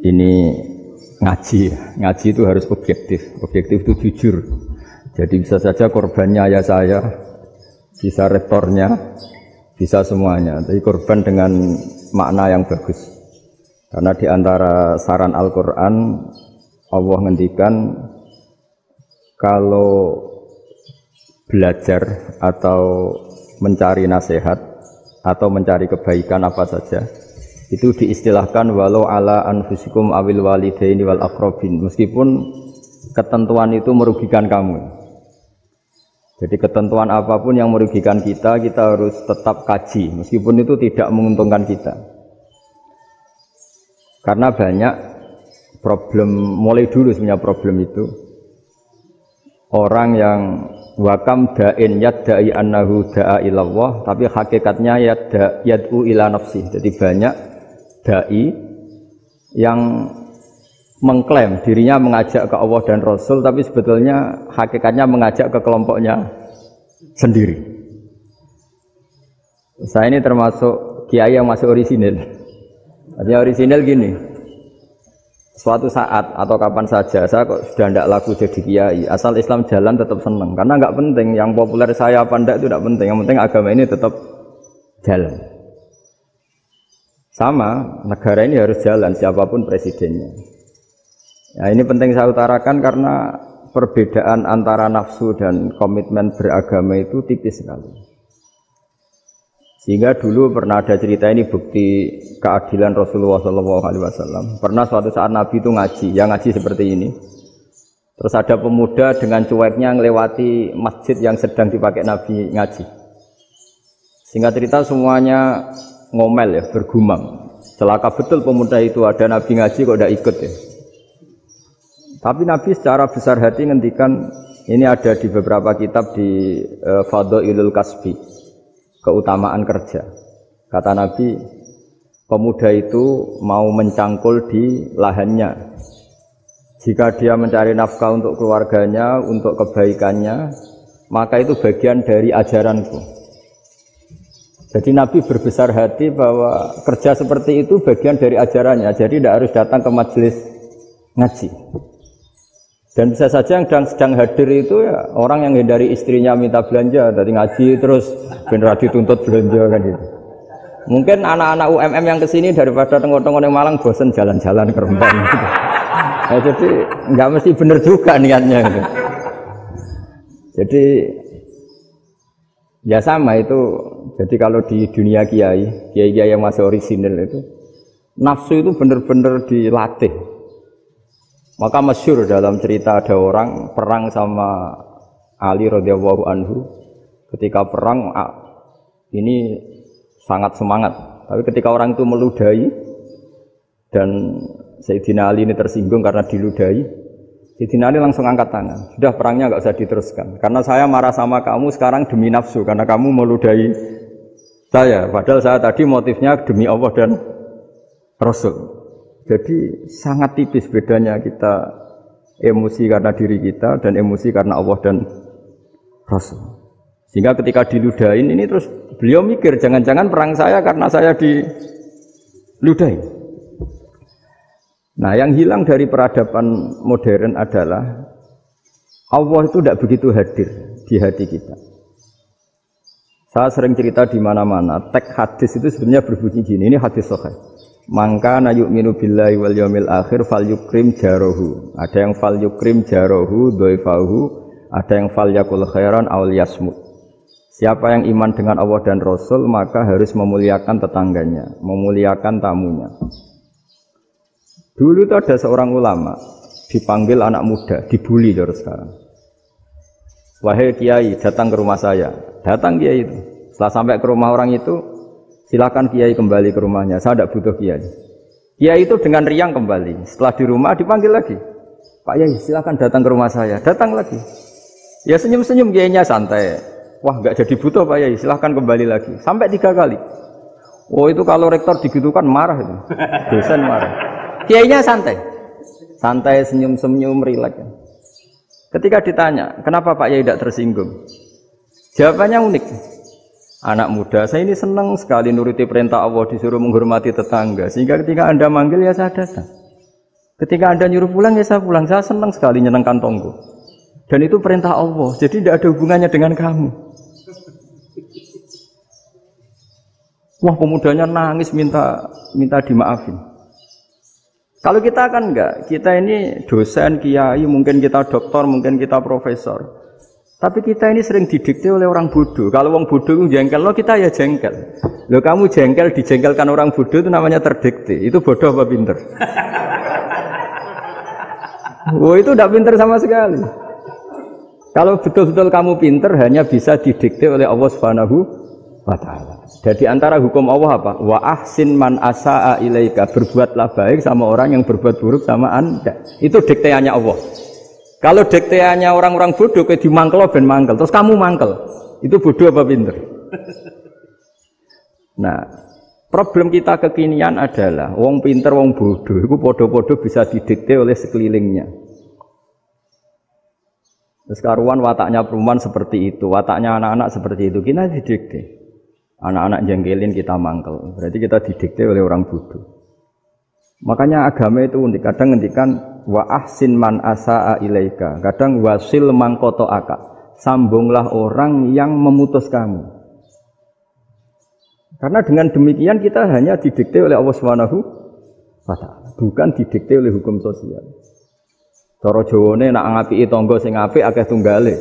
ini ngaji itu harus objektif itu jujur. Jadi bisa saja korbannya ayah saya, bisa rektornya, bisa semuanya. Tapi korban dengan makna yang bagus. Karena di antara saran Al-Quran, Allah ngendikan kalau belajar atau mencari nasihat atau mencari kebaikan apa saja, itu diistilahkan walau ala anfusikum awil walidaini wal aqrabin, meskipun ketentuan itu merugikan kamu. Jadi ketentuan apapun yang merugikan kita harus tetap kaji, meskipun itu tidak menguntungkan kita. Karena banyak problem, mulai dulu sebenarnya problem itu orang yang wakam da'in yadda'i annahu da'a ilallah, tapi hakikatnya yad'u ila nafsih. Jadi banyak da'i yang mengklaim dirinya mengajak ke Allah dan Rasul, tapi sebetulnya hakikatnya mengajak ke kelompoknya sendiri. Saya ini termasuk kiai yang masih orisinil. Artinya orisinil gini, suatu saat atau kapan saja saya kok sudah tidak laku jadi kiai, asal Islam jalan tetap senang, karena nggak penting yang populer saya apa enggak, itu tidak penting, yang penting agama ini tetap jalan. Sama, negara ini harus jalan siapapun presidennya. Ya, ini penting saya utarakan karena perbedaan antara nafsu dan komitmen beragama itu tipis sekali. Sehingga dulu pernah ada cerita, ini bukti keadilan Rasulullah SAW. Pernah suatu saat Nabi itu ngaji, yang ngaji seperti ini. Terus ada pemuda dengan cueknya ngelewati masjid yang sedang dipakai Nabi ngaji. Singkat cerita semuanya ngomel ya, bergumam. Celaka betul pemuda itu, ada Nabi ngaji kok tidak ikut ya. Tapi Nabi secara besar hati ngendikan, ini ada di beberapa kitab di Fadhailul Kasbi, keutamaan kerja. Kata Nabi, pemuda itu mau mencangkul di lahannya. Jika dia mencari nafkah untuk keluarganya, untuk kebaikannya, maka itu bagian dari ajaranku. Jadi Nabi berbesar hati bahwa kerja seperti itu bagian dari ajarannya. Jadi tidak harus datang ke majelis ngaji. Dan bisa saja yang sedang hadir itu ya orang yang hindari istrinya minta belanja, dari ngaji terus benar dituntut belanja kan gitu. Mungkin anak-anak UMM yang kesini daripada tengok-tengok yang Malang bosan jalan-jalan ke Rembang gitu. Nah, jadi nggak mesti benar juga niatnya gitu. Jadi ya sama itu. Jadi kalau di dunia kiai yang masih orisinil itu, nafsu itu benar-benar dilatih. Maka masyhur dalam cerita ada orang perang sama Ali radhiyallahu anhu. Ketika perang ini sangat semangat. Tapi ketika orang itu meludahi dan Sayyidina Ali ini tersinggung karena diludahi, Sayyidina Ali langsung angkat tangan. Sudah, perangnya enggak usah diteruskan. Karena saya marah sama kamu sekarang demi nafsu, karena kamu meludahi saya. Padahal saya tadi motifnya demi Allah dan Rasul. Jadi sangat tipis bedanya kita emosi karena diri kita dan emosi karena Allah dan Rasul. Sehingga ketika diludahin ini terus beliau mikir, jangan-jangan perang saya karena saya diludahin. Nah, yang hilang dari peradaban modern adalah Allah itu tidak begitu hadir di hati kita. Saya sering cerita di mana-mana, teks hadis itu sebenarnya berbunyi gini, ini hadis sahih. Mangka na yu'minu billahi wal yaumil akhir fal yukrim jarahu. Ada yang fal yukrim jarahu dhaifahu, ada yang fal yakul khairan aw yasmut. Siapa yang iman dengan Allah dan Rasul maka harus memuliakan tetangganya, memuliakan tamunya. Dulu itu ada seorang ulama dipanggil anak muda, dibully terus sekarang. Wahai kiai, datang ke rumah saya. Datang kiai itu. Setelah sampai ke rumah orang itu, silakan kiai kembali ke rumahnya, saya tidak butuh kiai. Kiai itu dengan riang kembali. Setelah di rumah dipanggil lagi, Pak Yai silakan datang ke rumah saya. Datang lagi. Ya senyum-senyum kiainya santai. Wah nggak jadi butuh Pak Yai, silakan kembali lagi. Sampai 3 kali. Oh itu kalau rektor digitukan marah itu. Dosen marah. Kiainya santai. Santai, senyum-senyum, rileks. Ketika ditanya, kenapa Pak Yai tidak tersinggung? Jawabannya unik. Anak muda, saya ini senang sekali nuruti perintah Allah, disuruh menghormati tetangga. Sehingga ketika Anda manggil, ya saya datang. Ketika Anda nyuruh pulang, ya saya pulang. Saya senang sekali nyenang kantongku. Dan itu perintah Allah. Jadi tidak ada hubungannya dengan kamu. Wah, pemudanya nangis minta dimaafin. Kalau kita kan enggak. Kita ini dosen, kiai, mungkin kita doktor, mungkin kita profesor. Tapi kita ini sering didikte oleh orang bodoh. Kalau orang bodoh itu jengkel, lo kita ya jengkel. Lo kamu jengkel, dijengkelkan orang bodoh itu namanya terdikte. Itu bodoh apa pinter? Oh, itu tidak pinter sama sekali. Kalau betul-betul kamu pinter, hanya bisa didikte oleh Allah Subhanahu wa Ta'ala. Jadi antara hukum Allah apa? Wa ahsin man asa'a ilaika. Berbuatlah baik sama orang yang berbuat buruk sama Anda. Itu dikteannya Allah. Kalau dikteannya orang-orang bodoh, kayak dimangkel ben mangkel, terus kamu mangkel, itu bodoh apa pinter? Nah, problem kita kekinian adalah wong pinter, wong bodoh, itu podo-podo bisa didikte oleh sekelilingnya. Terus karuan wataknya perempuan seperti itu, wataknya anak-anak seperti itu, kita didikte. Anak-anak jengkelin kita mangkel, berarti kita didikte oleh orang bodoh. Makanya agama itu unik, kadang ngendikan wa ahsin man asa'a ilaika, kadang wasil man qata'aka, sambunglah orang yang memutus kamu. Karena dengan demikian kita hanya didikte oleh Allah Subhanahu wa Ta'ala, bukan didikte oleh hukum sosial. Cara Jawane nak ngapiki tangga sing apik akeh tunggale.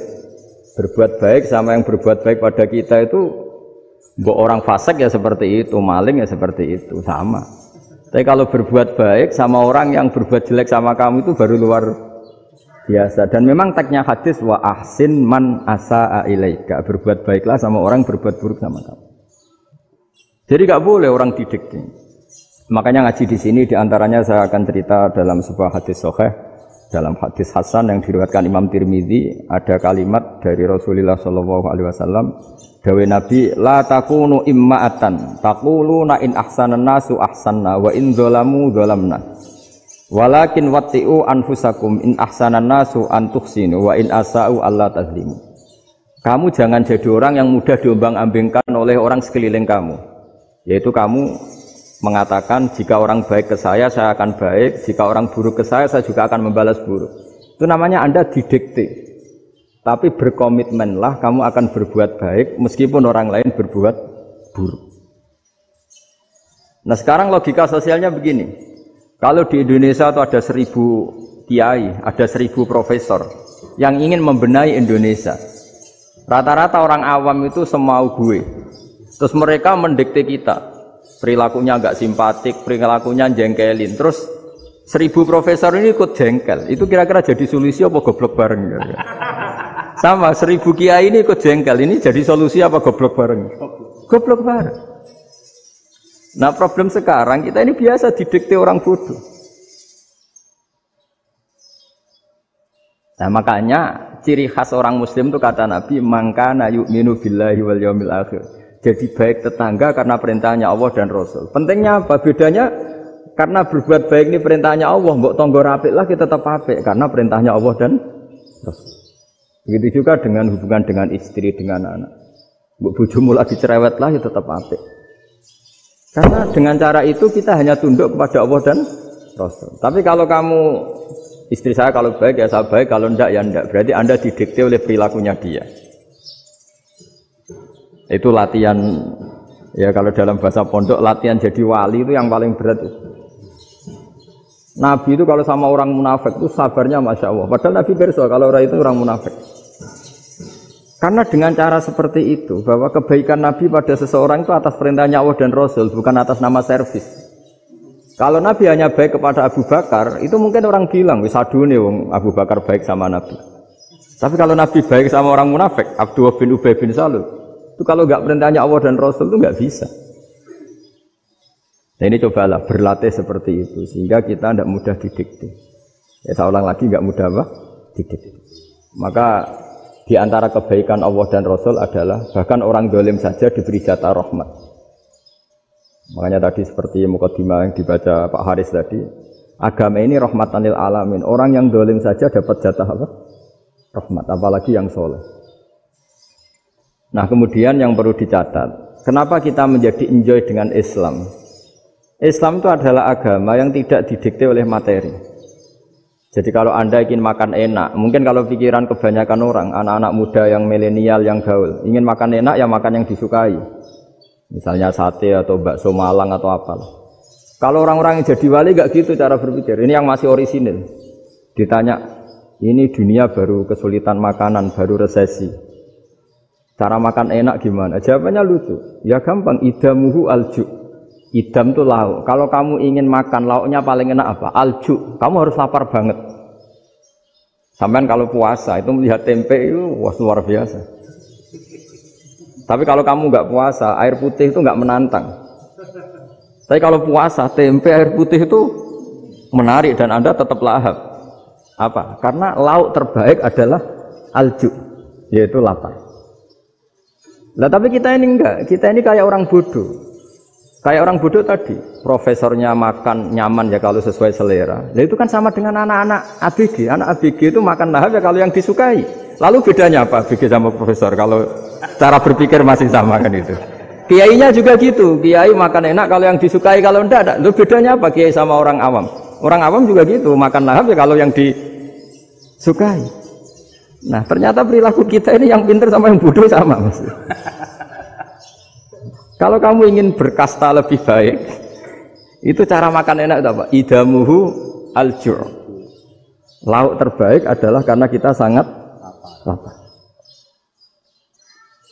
Berbuat baik sama yang berbuat baik pada kita itu, mbok orang fasik ya seperti itu, maling ya seperti itu, sama. Tapi kalau berbuat baik sama orang yang berbuat jelek sama kamu itu baru luar biasa. Dan memang teksnya hadis wa ahsin man asa'a ilaika. Berbuat baiklah sama orang berbuat buruk sama kamu. Jadi enggak boleh orang didikte. Makanya ngaji di sini diantaranya saya akan cerita dalam sebuah hadis sahih, dalam hadis hasan yang diriwayatkan Imam Tirmidzi, ada kalimat dari Rasulullah SAW. Dawe Nabi, la takunu imma'atan taquluna in ahsanan nasu ahsanna wa in dzalamu dzalamna walakin watti'u anfusakum in ahsanan nasu an tuhsinu wa in asa'u alla tazlimu. Kamu jangan jadi orang yang mudah diombang-ambingkan oleh orang sekeliling kamu, yaitu kamu mengatakan jika orang baik ke saya akan baik, jika orang buruk ke saya juga akan membalas buruk. Itu namanya Anda didikte. Tapi berkomitmenlah kamu akan berbuat baik meskipun orang lain berbuat buruk. Nah sekarang logika sosialnya begini. Kalau di Indonesia itu ada 1000 kiai, ada 1000 profesor yang ingin membenahi Indonesia. Rata-rata orang awam itu semau gue. Terus mereka mendikte kita. Perilakunya enggak simpatik, perilakunya jengkelin. Terus 1000 profesor ini ikut jengkel. Itu kira-kira jadi solusi apa goblok bareng? Sama 1000 kiai ini ikut jengkel, ini jadi solusi apa goblok bareng? Goblok bareng. Nah problem sekarang kita ini biasa didikte orang bodoh. Nah makanya ciri khas orang muslim itu kata Nabi, mangkana yu'minu billahi wal yaumil akhir. Jadi baik tetangga karena perintahnya Allah dan Rasul. Pentingnya apa? Bedanya karena berbuat baik ini perintahnya Allah, mbok tangga apik lah kita tetap apik karena perintahnya Allah dan Rasul. Begitu juga dengan hubungan dengan istri, dengan anak. Bojomu lagi cerewet lah, ya tetap apik. Karena dengan cara itu kita hanya tunduk kepada Allah dan Rasul. Tapi kalau kamu, istri saya kalau baik ya saya baik, kalau enggak ya enggak. Berarti Anda didikte oleh perilakunya dia. Itu latihan, ya kalau dalam bahasa pondok, latihan jadi wali itu yang paling berat. Nabi itu kalau sama orang munafik itu sabarnya Masya Allah. Padahal Nabi berso kalau orang itu orang munafik. Karena dengan cara seperti itu, bahwa kebaikan Nabi pada seseorang itu atas perintahnya Allah dan Rasul, bukan atas nama servis. Kalau Nabi hanya baik kepada Abu Bakar, itu mungkin orang bilang, wis adune wong Abu Bakar baik sama Nabi. Tapi kalau Nabi baik sama orang munafik, Abdullah bin Ubay bin Salul, itu kalau nggak perintahnya Allah dan Rasul itu nggak bisa. Nah ini cobalah berlatih seperti itu, sehingga kita tidak mudah didikte. Ya saya ulang lagi, nggak mudah apa? Didikte. Maka di antara kebaikan Allah dan Rasul adalah bahkan orang dolim saja diberi jatah rahmat. Makanya tadi seperti mukadimah yang dibaca Pak Haris tadi, agama ini rahmatan lil alamin. Orang yang dolim saja dapat jatah apa? Rahmat, apalagi yang soleh. Nah kemudian yang perlu dicatat, kenapa kita menjadi enjoy dengan Islam? Islam itu adalah agama yang tidak didikte oleh materi. Jadi kalau Anda ingin makan enak, mungkin kalau pikiran kebanyakan orang, anak-anak muda yang milenial, yang gaul, ingin makan enak ya makan yang disukai. Misalnya sate atau bakso Malang atau apa. Kalau orang-orang yang jadi wali gak gitu cara berpikir. Ini yang masih orisinil. Ditanya, ini dunia baru kesulitan makanan, baru resesi. Cara makan enak gimana? Jawabannya lucu. Ya gampang, idamuhu alju. Idam itu lauk. Kalau kamu ingin makan lauknya paling enak apa? Alju. Kamu harus lapar banget. Sampai kalau puasa itu melihat tempe itu wah luar biasa. Tapi kalau kamu nggak puasa, air putih itu nggak menantang. Tapi kalau puasa, tempe air putih itu menarik dan Anda tetap lahap. Apa? Karena lauk terbaik adalah alju, yaitu lapar. Nah tapi kita ini enggak. Kita ini kayak orang bodoh. Kayak orang bodoh tadi, profesornya makan nyaman ya kalau sesuai selera. Nah itu kan sama dengan anak-anak ABG. Anak ABG itu makan lahap ya kalau yang disukai. Lalu bedanya apa ABG sama profesor? Kalau cara berpikir masih sama kan itu. Kiainya juga gitu. Kiai makan enak kalau yang disukai, kalau enggak ada. Lalu bedanya apa Kiai sama orang awam? Orang awam juga gitu, makan lahap ya kalau yang disukai. Nah ternyata perilaku kita ini yang pintar sama yang bodoh sama Mas. Kalau kamu ingin berkasta lebih baik, itu cara makan enak itu apa? Idamuhu al-jur. Lauk terbaik adalah karena kita sangat lapar.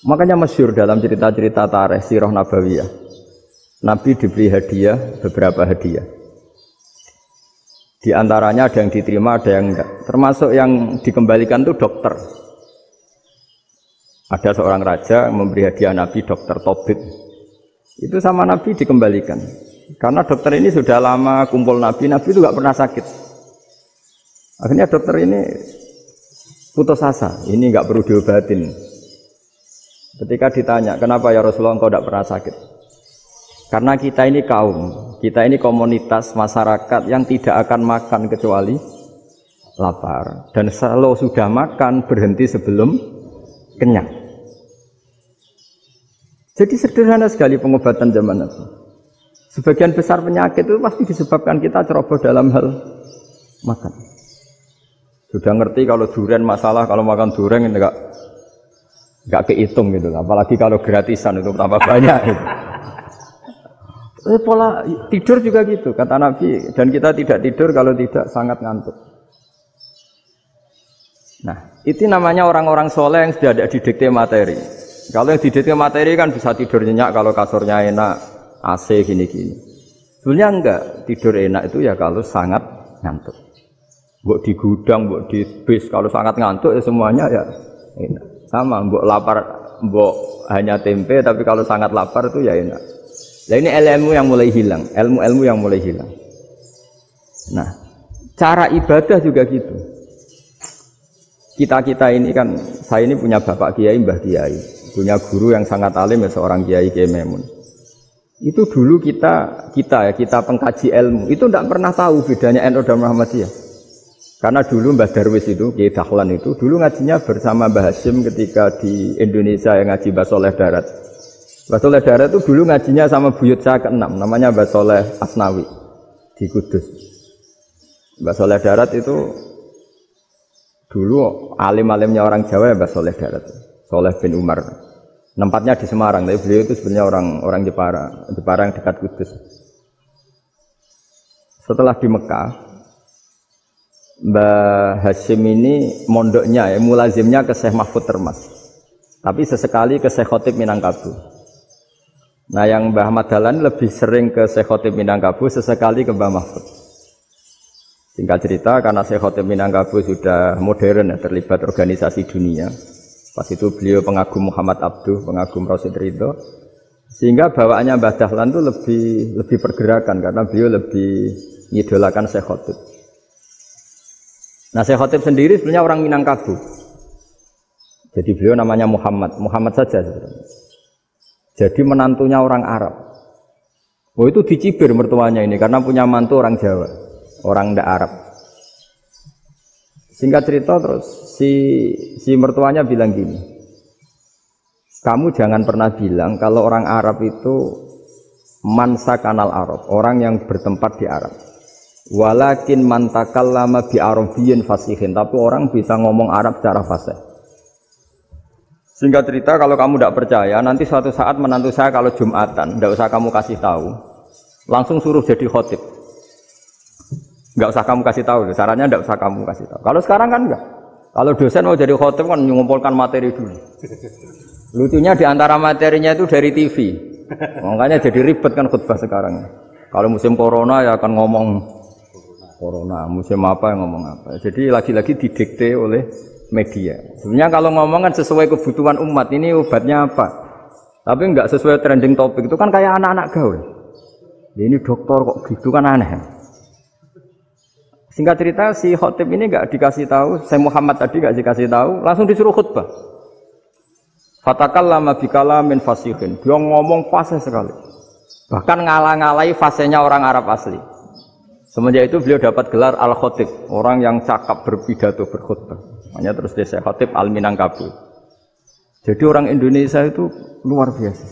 Makanya masyhur dalam cerita-cerita tarikh sirah nabawiyah. Nabi diberi hadiah, beberapa hadiah. Di antaranya ada yang diterima, ada yang enggak. Termasuk yang dikembalikan itu dokter. Ada seorang raja memberi hadiah Nabi dokter Tobit. Itu sama Nabi dikembalikan. Karena dokter ini sudah lama kumpul Nabi itu gak pernah sakit. Akhirnya dokter ini putus asa, ini gak perlu diobatin. Ketika ditanya, kenapa ya Rasulullah engkau gak pernah sakit? Karena kita ini kaum, kita ini komunitas masyarakat yang tidak akan makan kecuali lapar. Dan kalau sudah makan berhenti sebelum kenyang. Jadi sederhana sekali pengobatan zaman itu. Sebagian besar penyakit itu pasti disebabkan kita ceroboh dalam hal makan. Sudah ngerti kalau durian masalah, kalau makan durian ini enggak kehitung gitu. Apalagi kalau gratisan itu tambah banyak. Gitu. Pola tidur juga gitu kata Nabi. Dan kita tidak tidur kalau tidak sangat ngantuk. Nah, itu namanya orang-orang soleh yang sudah ada didikte materi. Kalau yang didikte materi kan bisa tidur nyenyak kalau kasurnya enak, AC gini-gini. Sebenarnya enggak, tidur enak itu ya kalau sangat ngantuk. Mbok di gudang, mbok di bis, kalau sangat ngantuk ya semuanya ya enak. Sama, mbok lapar, mbok hanya tempe, tapi kalau sangat lapar itu ya enak. Nah ini ilmu yang mulai hilang, ilmu-ilmu yang mulai hilang. Nah, cara ibadah juga gitu. Kita ini kan, saya ini punya bapak kiai, mbah kiai. Punya guru yang sangat alim ya seorang Kiai Memun. Itu dulu kita pengkaji ilmu itu tidak pernah tahu bedanya NU dan Muhammadiyah. Karena dulu Mbah Darwis itu Kiai Dahlan itu dulu ngajinya bersama Mbah Hasyim ketika di Indonesia yang ngaji Mbah Soleh Darat. Mbah Soleh Darat itu dulu ngajinya sama buyut saya ke-6 namanya Mbah Soleh Asnawi di Kudus. Mbah Soleh Darat itu dulu alim-alimnya orang Jawa ya Mbah Soleh Darat. Soleh bin Umar. Tempatnya di Semarang, tapi beliau itu sebenarnya orang Jepara yang dekat Kudus. Setelah di Mekah, Mbah Hasyim ini mondoknya ya, mulazimnya ke Syekh Mahfud Termas. Tapi sesekali ke Syekh Khotib Minangkabau. Nah yang Mbah Ahmad Dahlan lebih sering ke Syekh Khotib Minangkabau, sesekali ke Mbah Mahfud. Singkat cerita, karena Syekh Khotib Minangkabau sudah modern ya, terlibat organisasi dunia. Pas itu beliau pengagum Muhammad Abduh, pengagum Rasid Ridho. Sehingga bawaannya Mbah Dahlan itu lebih pergerakan karena beliau lebih mengidolakan Syekh Khotib. Nah Syekh Khotib sendiri sebenarnya orang Minangkabau. Jadi beliau namanya Muhammad saja sebenarnya. Jadi menantunya orang Arab. Oh itu dicibir mertuanya ini karena punya mantu orang Jawa, orang ndak Arab. Singkat cerita terus si mertuanya bilang gini, kamu jangan pernah bilang kalau orang Arab itu mansa kanal Arab, orang yang bertempat di Arab. Walakin man takallama bi arabiyyin fasihin, tapi orang bisa ngomong Arab secara fasih. Singkat cerita, kalau kamu tidak percaya, nanti suatu saat menantu saya kalau Jumatan, tidak usah kamu kasih tahu, langsung suruh jadi khotib. Tidak usah kamu kasih tahu, sarannya tidak usah kamu kasih tahu. Kalau sekarang kan enggak. Kalau dosen mau jadi khotib kan mengumpulkan materi dulu. Lucunya di antara materinya itu dari TV. Makanya jadi ribet kan khutbah sekarang. Kalau musim corona ya akan ngomong corona, musim apa yang ngomong apa. Jadi lagi-lagi didikte oleh media. Sebenarnya kalau ngomong kan sesuai kebutuhan umat, ini obatnya apa. Tapi enggak sesuai trending topik, itu kan kayak anak-anak gaul. Ini dokter kok gitu kan aneh. Singkat cerita si khotib ini enggak dikasih tahu, saya Muhammad tadi enggak dikasih tahu, langsung disuruh khutbah. Fatakallama bikalamin fasihin. Dia ngomong fasih sekali. Bahkan ngalah-ngalahi fasihnya orang Arab asli. Semenjak itu beliau dapat gelar Al-Khotib, orang yang cakap berpidato berkhutbah. Makanya terus dia Khotib Al-Minangkabau. Jadi orang Indonesia itu luar biasa.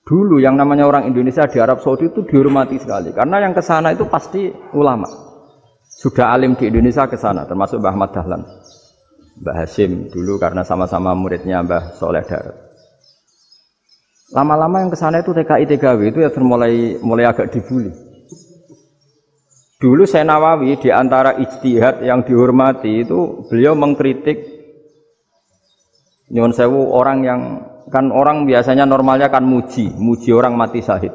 Dulu yang namanya orang Indonesia di Arab Saudi itu dihormati sekali. Karena yang ke sana itu pasti ulama. Sudah alim di Indonesia ke sana, termasuk Mbah Ahmad Dahlan. Mbah Hasyim dulu karena sama-sama muridnya Mbah Soleh Darat. Lama-lama yang ke sana itu TKI TKW itu ya mulai agak dibully. Dulu Syekh Nawawi di antara ijtihad yang dihormati itu beliau mengkritik nyuwun sewu orang yang kan orang biasanya normalnya kan muji orang mati syahid.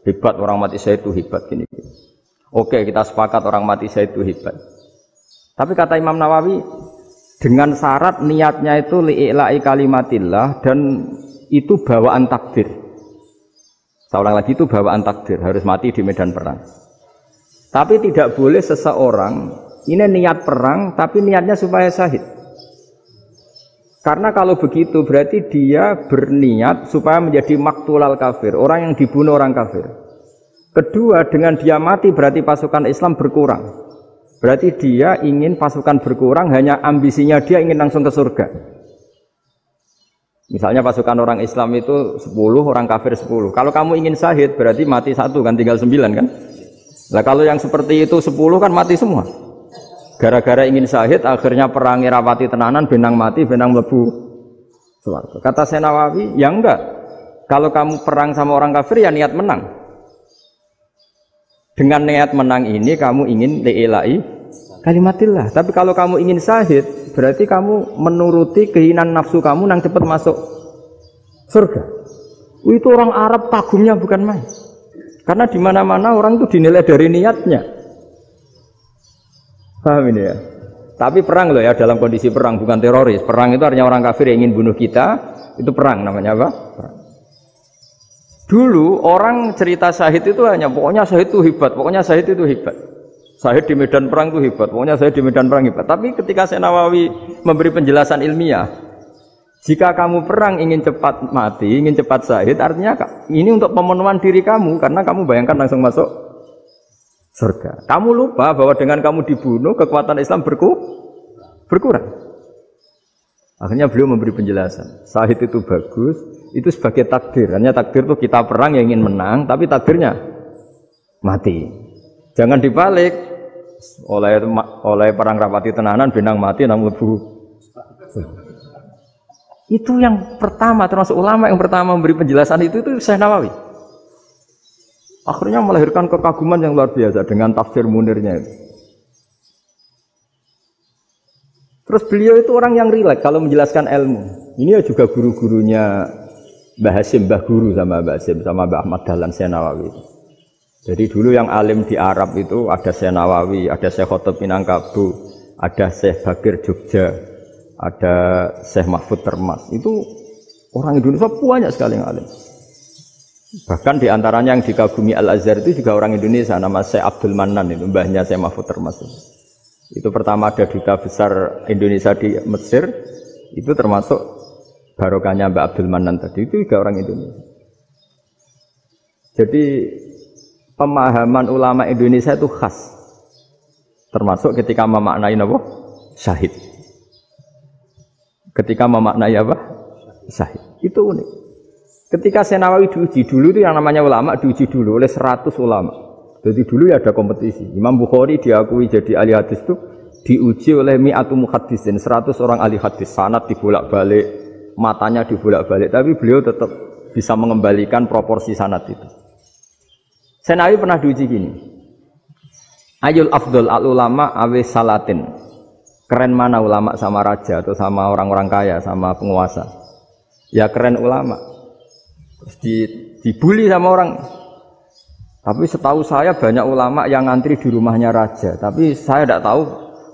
Hebat orang mati syahid itu hebat gini. Oke, kita sepakat orang mati syahid itu hebat. Tapi kata Imam Nawawi dengan syarat niatnya itu li'ila'i kalimatillah dan itu bawaan takdir. Saya ulang lagi, itu bawaan takdir, harus mati di medan perang. Tapi tidak boleh seseorang ini niat perang tapi niatnya supaya syahid. Karena kalau begitu berarti dia berniat supaya menjadi maktulal kafir, orang yang dibunuh orang kafir. Kedua, dengan dia mati berarti pasukan Islam berkurang. Berarti dia ingin pasukan berkurang, hanya ambisinya dia ingin langsung ke surga. Misalnya pasukan orang Islam itu 10, orang kafir 10. Kalau kamu ingin syahid berarti mati 1 kan, tinggal 9 kan. Nah kalau yang seperti itu 10 kan mati semua. Gara-gara ingin syahid akhirnya perangi rapati tenanan, benang mati, benang mlebu swarga. Kata Syekh Nawawi, ya enggak. Kalau kamu perang sama orang kafir ya niat menang. Dengan niat menang ini kamu ingin li'ila'i kalimatillah. Tapi kalau kamu ingin syahid berarti kamu menuruti keinginan nafsu kamu yang cepat masuk surga. Itu orang Arab kagumnya bukan main. Karena di mana-mana orang itu dinilai dari niatnya. Paham ini ya? Tapi perang loh ya, dalam kondisi perang, bukan teroris. Perang itu artinya orang kafir yang ingin bunuh kita, itu perang namanya apa? Perang. Dulu orang cerita syahid itu hanya pokoknya syahid itu hebat, pokoknya syahid itu hebat. Syahid di medan perang itu hebat, pokoknya syahid di medan perang hebat. Tapi ketika Syekh Nawawi memberi penjelasan ilmiah, jika kamu perang ingin cepat mati, ingin cepat syahid, artinya ini untuk pemenuhan diri kamu, karena kamu bayangkan langsung masuk surga. Kamu lupa bahwa dengan kamu dibunuh, kekuatan Islam berkurang. Akhirnya beliau memberi penjelasan, syahid itu bagus, itu sebagai takdir. Hanya takdir itu kita perang yang ingin menang, tapi takdirnya mati. Jangan dibalik, oleh perang rapati tenanan, benang mati, namun lebu. Itu yang pertama, termasuk ulama yang pertama memberi penjelasan itu Syekh Nawawi. Akhirnya melahirkan kekaguman yang luar biasa dengan tafsir Munirnya itu. Terus beliau itu orang yang rileks kalau menjelaskan ilmu. Ini ya juga guru-gurunya Mbah Hasyim, Mbah Guru sama Mbah Hasyim, sama Mbah Ahmad Dahlan Syekh Nawawi. Jadi dulu yang alim di Arab itu ada Syekh Nawawi, ada Syekh Khotib Minangkabau, ada Syekh Bakir Jogja, ada Syekh Mahfud Termas. Itu orang Indonesia banyak sekali yang alim. Bahkan di antaranya yang dikagumi Al-Azhar itu juga orang Indonesia, nama Syekh Abdul Manan, itu mbahnya Syekh Mahfud Termas. Itu pertama ada duta besar Indonesia di Mesir, itu termasuk barokahnya Mbak Abdul Manan tadi, itu juga orang Indonesia. Jadi pemahaman ulama Indonesia itu khas, termasuk ketika memaknai apa? Syahid. Ketika memaknai apa? Syahid. Itu unik. Ketika Syekh Nawawi diuji dulu itu yang namanya ulama diuji dulu oleh 100 ulama. Jadi dulu ya ada kompetisi. Imam Bukhari diakui jadi ahli hadis itu diuji oleh mi'atu muhaddisin, 100 orang ahli hadis, sanad dibolak-balik, matanya dibolak-balik, tapi beliau tetap bisa mengembalikan proporsi sanad itu. Senawi pernah diuji gini. Ayul afdol al ulama awe salatin. Keren mana ulama sama raja atau sama orang-orang kaya, sama penguasa? Ya keren ulama. Terus dibully sama orang. Tapi setahu saya banyak ulama yang antri di rumahnya raja. Tapi saya tidak tahu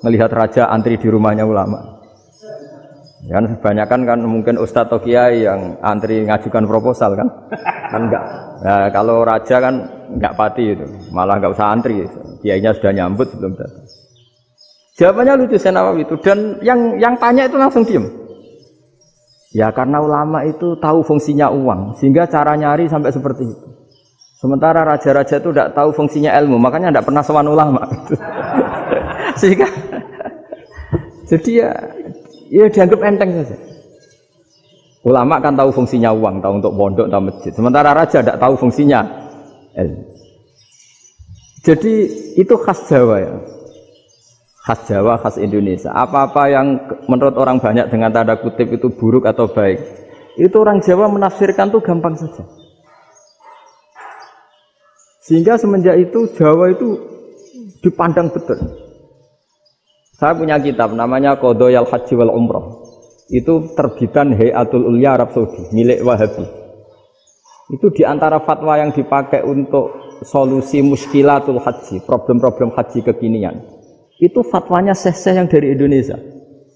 melihat raja antri di rumahnya ulama. Kan kebanyakan kan mungkin ustadz atau kiai yang antri ngajukan proposal kan enggak. Nah, kalau raja kan enggak pati itu, malah enggak usah antri, kiainya sudah nyambut sebelum datang. Jawabannya lucu Senawawi itu, dan yang tanya itu langsung diem. Ya karena ulama itu tahu fungsinya uang, sehingga cara nyari sampai seperti itu. Sementara raja-raja itu tidak tahu fungsinya ilmu, makanya tidak pernah sowan ulama. Sehingga jadi ya dianggap enteng saja. Ulama kan tahu fungsinya uang, tahu untuk pondok, tahu masjid. Sementara raja tidak tahu fungsinya ilmu. Jadi itu khas Jawa ya. Khas Jawa, khas Indonesia. Apa-apa yang menurut orang banyak dengan tanda kutip itu buruk atau baik, itu orang Jawa menafsirkan tuh gampang saja. Sehingga semenjak itu Jawa itu dipandang betul. Saya punya kitab namanya Qadayal Haji wal Umrah. Itu terbitan Hayatul Ulya Arab Saudi, milik Wahabi. Itu diantara fatwa yang dipakai untuk solusi muskilatul haji, problem-problem haji kekinian. Itu fatwanya syekh-syekh yang dari Indonesia.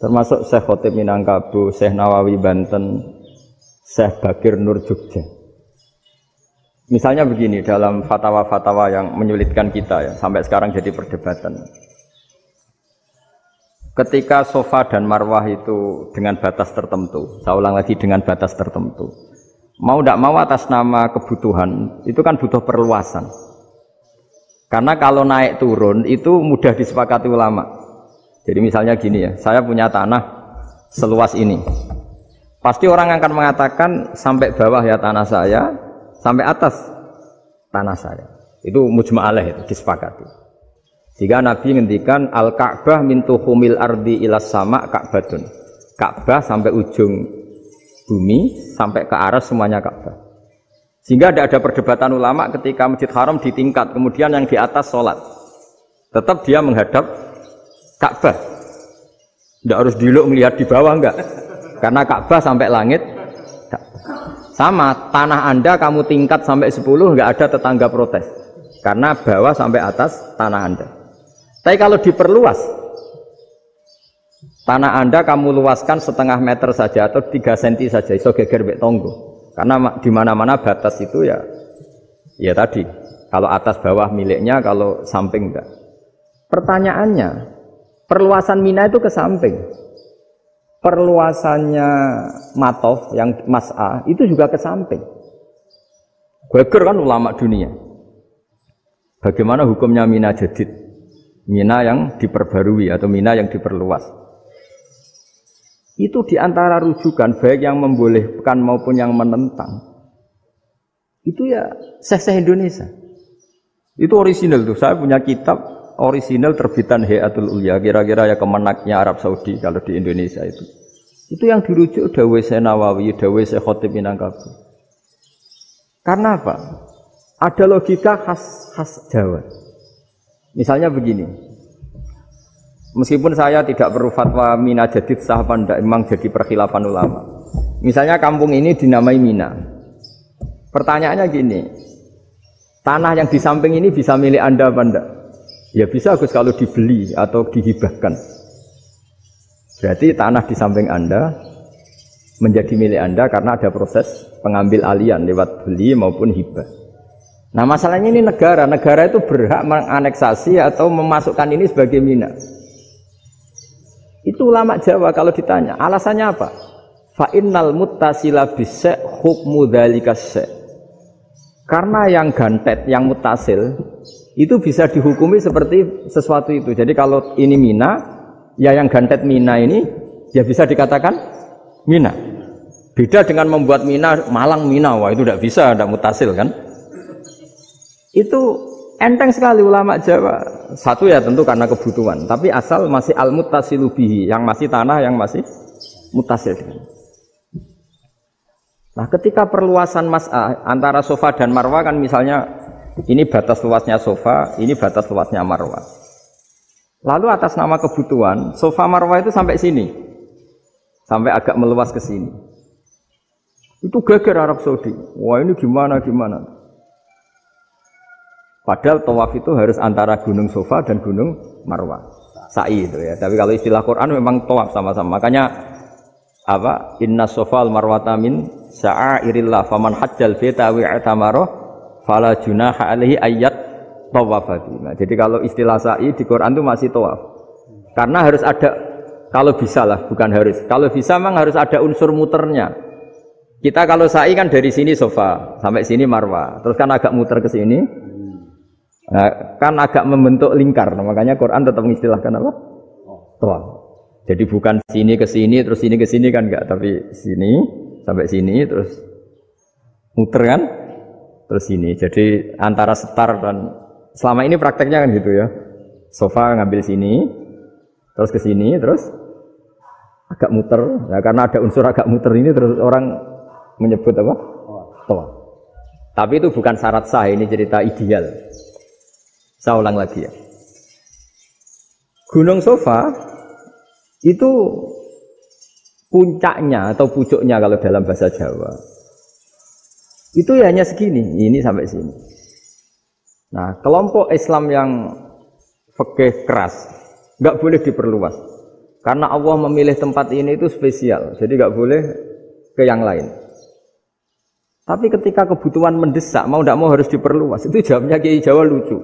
Termasuk Syekh Khotib Minangkabau, Syekh Nawawi Banten, Syekh Bakir Nur Jogja. Misalnya begini, dalam fatwa-fatwa yang menyulitkan kita ya, sampai sekarang jadi perdebatan. Ketika Safa dan Marwah itu dengan batas tertentu, saya ulang lagi dengan batas tertentu. Mau tidak mau atas nama kebutuhan, itu kan butuh perluasan. Karena kalau naik turun itu mudah disepakati ulama. Jadi misalnya gini ya, saya punya tanah seluas ini. Pasti orang akan mengatakan sampai bawah ya tanah saya, sampai atas tanah saya. Itu mujma' alaih, itu disepakati. Jika Nabi ngendikan al-Ka'bah min tuhumil ardi ilas sama Ka'batun. Ka'bah sampai ujung bumi, sampai ke aras semuanya Ka'bah. Sehingga tidak ada perdebatan ulama ketika Masjid Haram ditingkat, kemudian yang di atas sholat. Tetap dia menghadap Ka'bah. Tidak harus diluk melihat di bawah, enggak. Karena Ka'bah sampai langit. Sama, tanah Anda kamu tingkat sampai 10, enggak ada tetangga protes. Karena bawah sampai atas tanah Anda. Tapi kalau diperluas, tanah Anda kamu luaskan setengah meter saja atau 3 cm saja, iso geger mek tonggo. Karena di mana-mana batas itu ya tadi. Kalau atas bawah miliknya, kalau samping enggak. Pertanyaannya, perluasan Mina itu ke samping. Perluasannya Matof yang Mas'a itu juga ke samping. Geger kan ulama dunia. Bagaimana hukumnya Mina Jadid? Mina yang diperbarui atau Mina yang diperluas. Itu diantara rujukan baik yang membolehkan maupun yang menentang. Itu ya syekh-syekh Indonesia. Itu orisinal tuh. Saya punya kitab orisinal terbitan Hayatul Ulya, kira-kira ya kemenaknya Arab Saudi kalau di Indonesia itu. Itu yang dirujuk dawuh Syekh Nawawi, dawuh Syekh Khotib Minangkabau. Karena apa? Ada logika khas Jawa. Misalnya begini. Meskipun saya tidak perlu fatwa Mina Jadid sah apa enggak, memang jadi perkhilafan ulama. Misalnya kampung ini dinamai Mina. Pertanyaannya gini, tanah yang di samping ini bisa milik Anda apa enggak? Ya bisa Gus kalau dibeli atau dihibahkan. Berarti tanah di samping Anda menjadi milik Anda karena ada proses pengambil alian lewat beli maupun hibah. Nah masalahnya ini negara itu berhak menganeksasi atau memasukkan ini sebagai Mina. Itu ulama Jawa kalau ditanya, alasannya apa? Fa innal muttasila bis-syai' hukmu dzalika syai'. Karena yang gantet, yang mutasil itu bisa dihukumi seperti sesuatu itu. Jadi kalau ini Mina, ya yang gantet Mina ini ya bisa dikatakan Mina. Beda dengan membuat Mina Malang Mina, wah itu tidak bisa, tidak mutasil kan? Itu enteng sekali ulama Jawa. Satu ya tentu karena kebutuhan, tapi asal masih al-muttasilu bihi, yang masih tanah yang masih mutasil. Nah, ketika perluasan mas'ah antara sofa dan marwah kan misalnya ini batas luasnya sofa, ini batas luasnya marwah. Lalu atas nama kebutuhan, sofa marwah itu sampai sini. Sampai agak meluas ke sini. Itu geger Arab Saudi. Wah, ini gimana? Padahal tawaf itu harus antara gunung sofa dan gunung marwah. Sa'i itu ya. Tapi kalau istilah Quran memang tawaf sama-sama. Makanya apa? Inna sofal marwata min sa'airillah faman hajjal baita wa i'tamara fala junaha alaihi ayyat tawafati. Nah, jadi kalau istilah sa'i di Quran itu masih tawaf. Karena harus ada, kalau bisa lah, bukan harus. Kalau bisa memang harus ada unsur muternya. Kita kalau sa'i kan dari sini sofa sampai sini marwah. Terus kan agak muter ke sini. Nah, kan agak membentuk lingkar. Nah, makanya Quran tetap mengistilahkan apa? Tawaf. Jadi bukan sini ke sini terus sini ke sini kan enggak, tapi sini sampai sini terus muter kan? Terus sini. Jadi antara setar dan selama ini prakteknya kan gitu ya. Sofa ngambil sini terus ke sini terus agak muter. Nah, karena ada unsur agak muter ini terus orang menyebut apa? Tawaf. Tapi itu bukan syarat sah, ini cerita ideal. Saya ulang lagi ya. Gunung Sofa itu puncaknya atau pucuknya kalau dalam bahasa Jawa itu ya hanya segini, ini sampai sini. Nah, kelompok Islam yang fikih keras nggak boleh diperluas karena Allah memilih tempat ini itu spesial, jadi nggak boleh ke yang lain. Tapi ketika kebutuhan mendesak mau tidak mau harus diperluas, itu jawabnya Kiai Jawa lucu.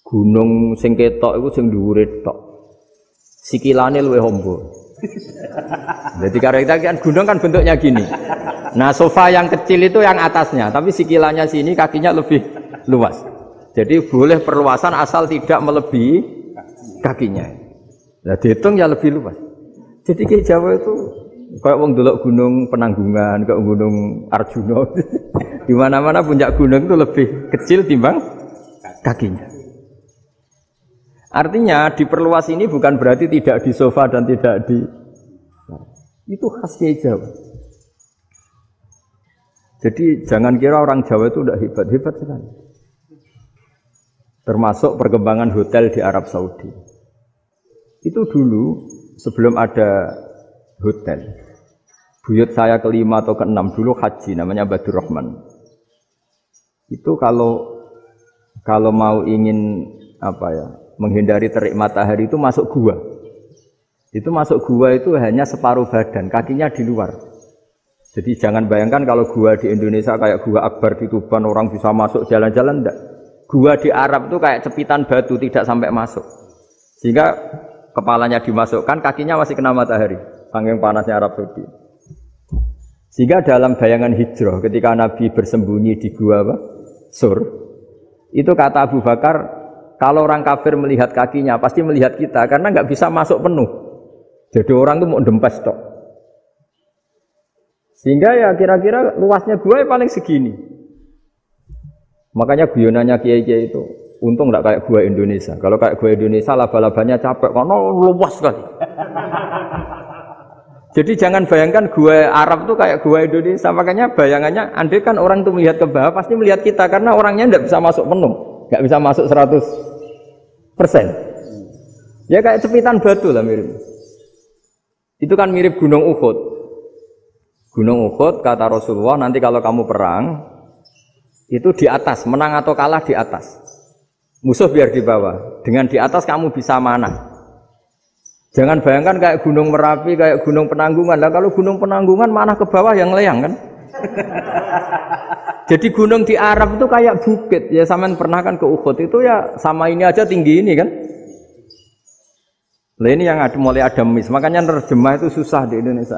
Gunung sing ketok iku sing dhuwure tok. Sikilane luwih hombo. Jadi karena kita kan gunung kan bentuknya gini. Nah, sofa yang kecil itu yang atasnya, tapi sikilannya sini kakinya lebih luas. Jadi boleh perluasan asal tidak melebihi kakinya. Nah, dihitung ya lebih luas. Jadi Kiai Jawa itu kayak wong delok gunung Penanggungan, kayak gunung Arjuna. Di mana-mana puncak gunung itu lebih kecil timbang kakinya. Artinya diperluas ini bukan berarti tidak di sofa dan tidak di... Itu khasnya Jawa. Jadi jangan kira orang Jawa itu udah hebat-hebat sekali. Termasuk perkembangan hotel di Arab Saudi. Itu dulu sebelum ada hotel. Buyut saya kelima atau keenam dulu haji, namanya Badur Rahman. Itu kalau mau ingin apa ya, menghindari terik matahari itu masuk gua. Itu masuk gua itu hanya separuh badan, kakinya di luar. Jadi jangan bayangkan kalau gua di Indonesia kayak gua Akbar di Tuban orang bisa masuk jalan-jalan, enggak. Gua di Arab itu kayak cepitan batu, tidak sampai masuk. Sehingga kepalanya dimasukkan, kakinya masih kena matahari, saking panasnya Arab Saudi. Sehingga dalam bayangan hijrah ketika Nabi bersembunyi di gua Sur, itu kata Abu Bakar, kalau orang kafir melihat kakinya pasti melihat kita karena nggak bisa masuk penuh. Jadi orang itu mau dempes tok. Sehingga ya kira-kira luasnya gua paling segini. Makanya guyonannya kiai-kiai itu untung nggak kayak gua Indonesia. Kalau kayak gua Indonesia laba-labanya capek karena luas sekali. Jadi jangan bayangkan gua Arab tuh kayak gua Indonesia. Makanya bayangannya andai kan orang itu melihat ke bawah pasti melihat kita karena orangnya nggak bisa masuk penuh, nggak bisa masuk 100%. Ya kayak cepitan batu lah mirip. Itu kan mirip Gunung Uhud. Gunung Uhud kata Rasulullah nanti kalau kamu perang itu di atas, menang atau kalah di atas. Musuh biar di bawah. Dengan di atas kamu bisa manah. Jangan bayangkan kayak Gunung Merapi, kayak Gunung Penanggungan. Lah kalau Gunung Penanggungan manah ke bawah yang leyang kan. Jadi gunung di Arab itu kayak bukit. Ya sampean pernah kan ke Uhud itu ya sama ini aja tinggi ini kan. Lah ini yang ada, mulai ada mis. Makanya nerjemah itu susah di Indonesia.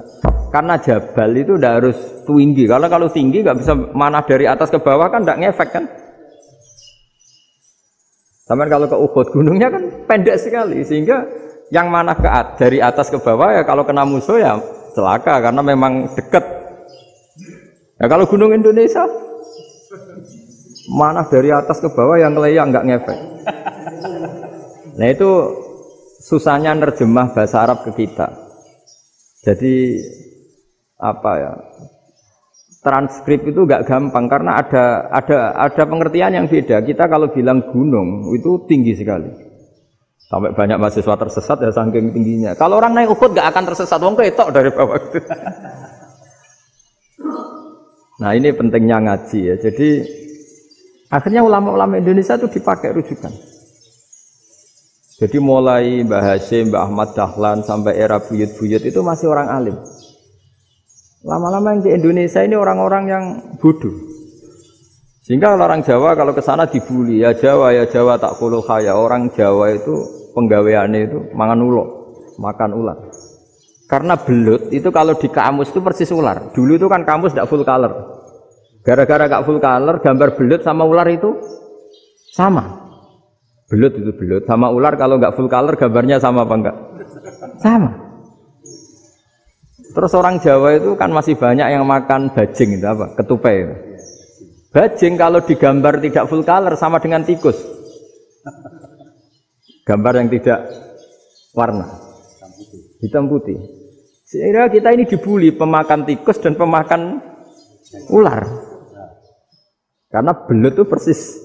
Karena jabal itu udah harus tinggi. Kalau tinggi nggak bisa manah dari atas ke bawah kan nggak ngefek kan. Sampai kalau ke Uhud gunungnya kan pendek sekali sehingga yang manah dari atas ke bawah ya kalau kena musuh ya celaka karena memang dekat. Ya kalau gunung Indonesia Mana dari atas ke bawah yang ngeleyak nggak ngefek. Nah itu susahnya nerjemah bahasa Arab ke kita. Jadi apa ya? Transkrip itu nggak gampang karena ada pengertian yang beda. Kita kalau bilang gunung itu tinggi sekali. Sampai banyak mahasiswa tersesat ya saking tingginya. Kalau orang naik Uhud nggak akan tersesat, wong ketok dari bawah itu. Nah ini pentingnya ngaji ya. Jadi akhirnya ulama-ulama Indonesia itu dipakai rujukan. Jadi mulai Mbah Hasyim, Mbah Ahmad Dahlan sampai era buyut-buyut itu masih orang alim. Lama-lama yang di Indonesia ini orang-orang yang bodoh. Sehingga orang Jawa kalau ke sana dibully, ya Jawa tak kulul khaya. Orang Jawa itu penggaweannya itu makan ular. Karena belut itu kalau di kamus itu persis ular. Dulu itu kan kamus tidak full color. Gara-gara gak full color, gambar belut sama ular itu sama. Belut itu belut sama ular kalau nggak full color gambarnya sama apa enggak? Sama. Terus orang Jawa itu kan masih banyak yang makan bajing itu apa? Ketupai itu. Bajing kalau digambar tidak full color sama dengan tikus. Gambar yang tidak warna hitam putih. Sehingga kita ini dibully pemakan tikus dan pemakan ular. Karena belut itu persis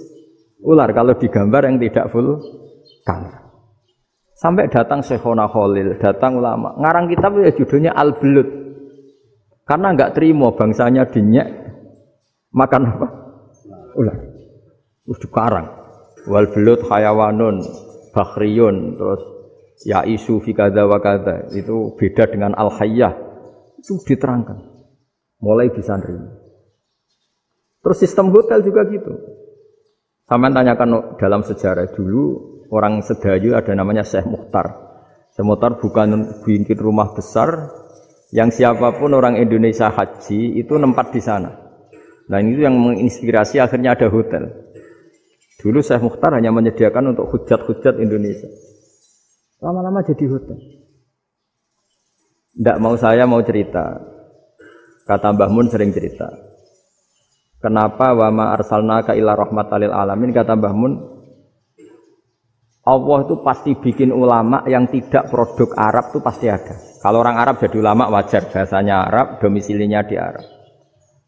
ular kalau digambar yang tidak full color. Sampai datang Syekhona Khalil, datang ulama. Ngarang kitab ya judulnya Al-Belut. Karena enggak terima bangsanya dinyek makan apa? Ular. Terus dikarang. Wal belut hayawanun bakhriyun terus ya isu fi kadza wa kadza. Itu beda dengan al-hayyah. Itu diterangkan. Mulai bisa nerima. Terus sistem hotel juga gitu. Sampeyan tanyakan dalam sejarah dulu orang Sedayu ada namanya Syekh Mukhtar. Syekh Mukhtar bukan bikin rumah besar yang siapapun orang Indonesia haji itu nempat di sana. Nah ini yang menginspirasi akhirnya ada hotel. Dulu Syekh Mukhtar hanya menyediakan untuk hujat-hujat Indonesia. Lama-lama jadi hotel. Tidak mau saya mau cerita. Kata Mbah Mun sering cerita. Kenapa wa ma arsalnaka illa rahmatan lil alamin, kata Mbah Mun, Allah itu pasti bikin ulama yang tidak produk Arab itu pasti ada. Kalau orang Arab jadi ulama wajar, bahasanya Arab, domisilinya di Arab.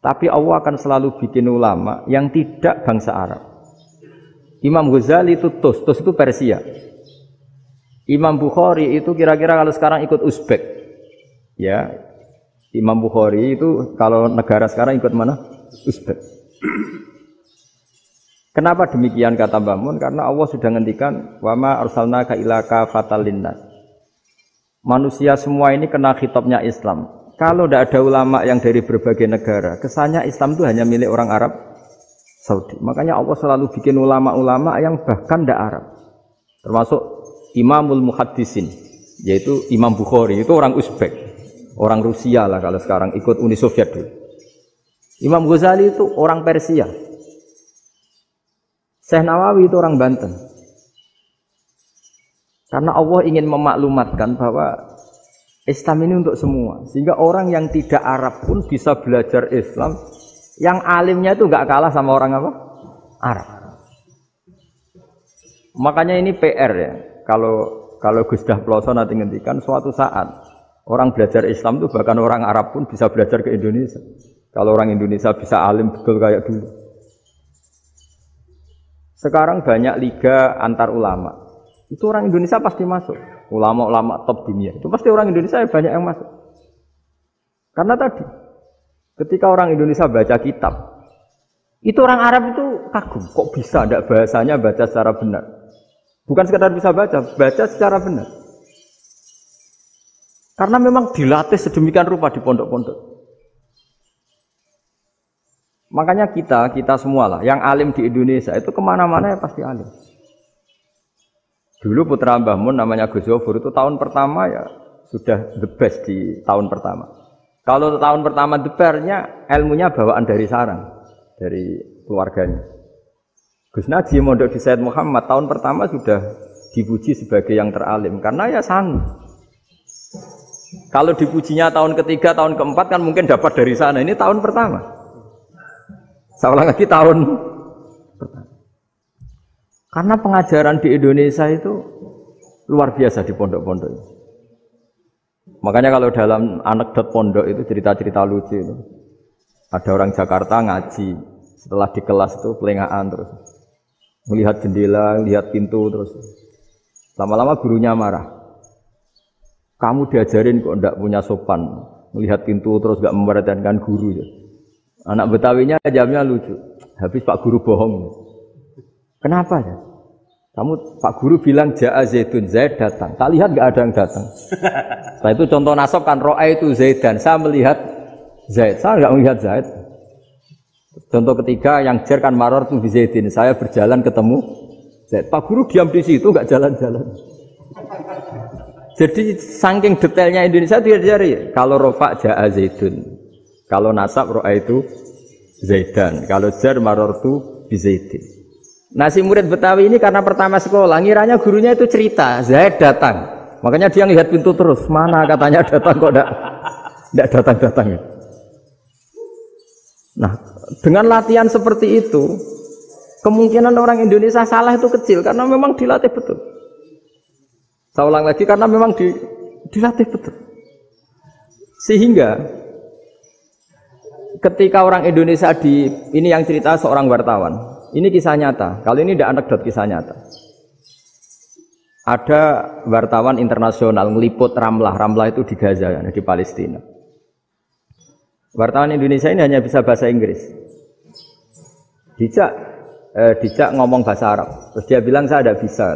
Tapi Allah akan selalu bikin ulama yang tidak bangsa Arab. Imam Ghazali itu Tus itu Persia. Imam Bukhari itu kira-kira kalau sekarang ikut Uzbek. Ya, Imam Bukhari itu kalau negara sekarang ikut mana? Uzbek. Kenapa demikian kata Mbah Mun? Karena Allah sudah ngendikan wa ma arsalnaka illa kafatan linnas. Manusia semua ini kena khitabnya Islam. Kalau tidak ada ulama yang dari berbagai negara, kesannya Islam itu hanya milik orang Arab Saudi. Makanya Allah selalu bikin ulama-ulama yang bahkan tidak Arab. Termasuk Imamul Muhaddisin, yaitu Imam Bukhari, itu orang Uzbek, orang Rusia lah kalau sekarang ikut Uni Soviet dulu. Imam Ghazali itu orang Persia. Syekh Nawawi itu orang Banten. Karena Allah ingin memaklumatkan bahwa Islam ini untuk semua. Sehingga orang yang tidak Arab pun bisa belajar Islam. Yang alimnya itu nggak kalah sama orang apa? Arab. Makanya ini PR ya. Kalau Gus Dah Ploso nanti ngendikan suatu saat orang belajar Islam itu bahkan orang Arab pun bisa belajar ke Indonesia. Kalau orang Indonesia bisa alim betul kayak dulu. Sekarang banyak liga antar ulama. Itu orang Indonesia pasti masuk. Ulama-ulama top dunia. Itu pasti orang Indonesia banyak yang masuk. Karena tadi, ketika orang Indonesia baca kitab, itu orang Arab itu kagum. Kok bisa ada bahasanya baca secara benar? Bukan sekedar bisa baca secara benar. Karena memang dilatih sedemikian rupa di pondok-pondok. Makanya kita semua lah, yang alim di Indonesia itu kemana-mana ya pasti alim. Dulu putra Mbah Mun namanya Gus Zofur itu tahun pertama ya sudah the best di tahun pertama. Kalau tahun pertama the best-nya ilmunya bawaan dari sarang, dari keluarganya. Gus Najih mondok di Said Muhammad tahun pertama sudah dipuji sebagai yang teralim karena ya sanggup. Kalau dipujinya tahun ketiga, tahun keempat kan mungkin dapat dari sana. Ini tahun pertama. Saya ulang lagi tahun Karena pengajaran di Indonesia itu luar biasa di pondok-pondok. Makanya kalau dalam anekdot pondok itu cerita-cerita lucu itu. Ada orang Jakarta ngaji, setelah di kelas itu pelengahan terus. Melihat jendela, lihat pintu terus. Lama-lama gurunya marah. Kamu diajarin kok ndak punya sopan. Melihat pintu terus gak memperhatikan guru. Ya. Anak Betawinya jawabnya lucu. Habis Pak Guru bohong. Kenapa ya? Kamu Pak Guru bilang Ja'a Zaidun, Zaid datang. Tak lihat gak ada yang datang. Setelah itu contoh nasab kan ro'a itu Zaidan. Saya melihat Zaid, saya gak melihat Zaid. Contoh ketiga yang jer kan maror tu Zaidin. Saya berjalan ketemu Zaid. Pak Guru diam di situ gak jalan-jalan. Jadi saking detailnya Indonesia tidak diajari. Kalau rofa Ja'a Zaidun. Kalau nasab ro'a itu Zaidan. Kalau jer maror tu Zaidin. Nah si murid Betawi ini karena pertama sekolah, ngiranya gurunya itu cerita, Zaid datang. Makanya dia lihat pintu terus, mana katanya datang kok enggak datang-datang. Nah dengan latihan seperti itu, kemungkinan orang Indonesia salah itu kecil karena memang dilatih betul. Saya ulang lagi karena memang dilatih betul. Sehingga ketika orang Indonesia ini yang cerita seorang wartawan. Ini kisah nyata, kali ini tidak anekdot, kisah nyata. Ada wartawan internasional meliput Ramlah itu di Gaza, di Palestina. Wartawan Indonesia ini hanya bisa bahasa Inggris. Dijak ngomong bahasa Arab, terus dia bilang saya tidak bisa.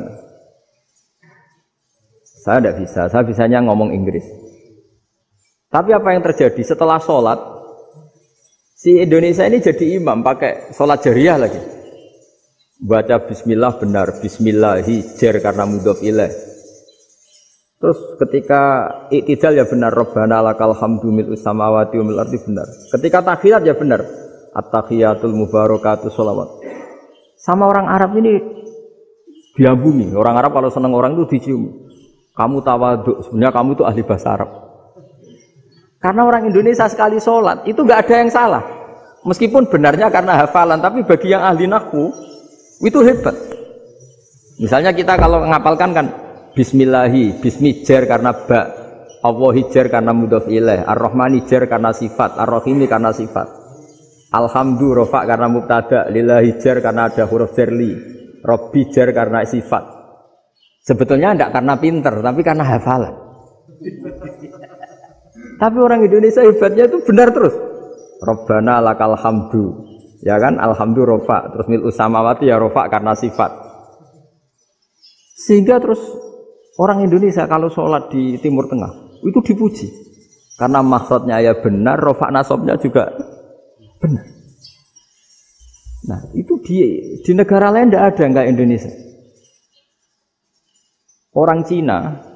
Saya tidak bisa, saya bisanya ngomong Inggris. Tapi apa yang terjadi setelah sholat, si Indonesia ini jadi imam pakai sholat jariyah lagi. Baca bismillah benar, bismillahi jer karena mudhof ilaih. Terus ketika iktidal ya benar, Rabbana lakal hamdu mil'us samawati wa mil ardi benar. Ketika tahiyat ya benar, at-tahiyatul mubarakatuh sholawat. Sama orang Arab ini diambungi. Orang Arab kalau senang orang itu dicium. Kamu tawaduk, sebenarnya kamu itu ahli bahasa Arab. Karena orang Indonesia sekali sholat itu nggak ada yang salah. Meskipun benarnya karena hafalan, tapi bagi yang ahli nahwu itu hebat. Misalnya kita kalau ngapalkan kan bismillahi, bismi jer karena ba, Allahi jer karena mudhof ilaih, ar-rahmani jer karena sifat, ar-rahimi karena sifat, alhamdu rofa karena mubtada, lillahi jer karena ada huruf jerli, robbi jer karena sifat. Sebetulnya tidak karena pinter, tapi karena hafalan. Tapi orang Indonesia hebatnya itu benar terus. Rabbana lakal hamdu. Ya kan, alhamdu rofa, terus mil'us samawati ya rofa karena sifat. Sehingga terus orang Indonesia kalau sholat di Timur Tengah itu dipuji. Karena makhrajnya ya benar, rofa nasabnya juga benar. Nah itu di negara lain tidak ada enggak Indonesia. Orang Cina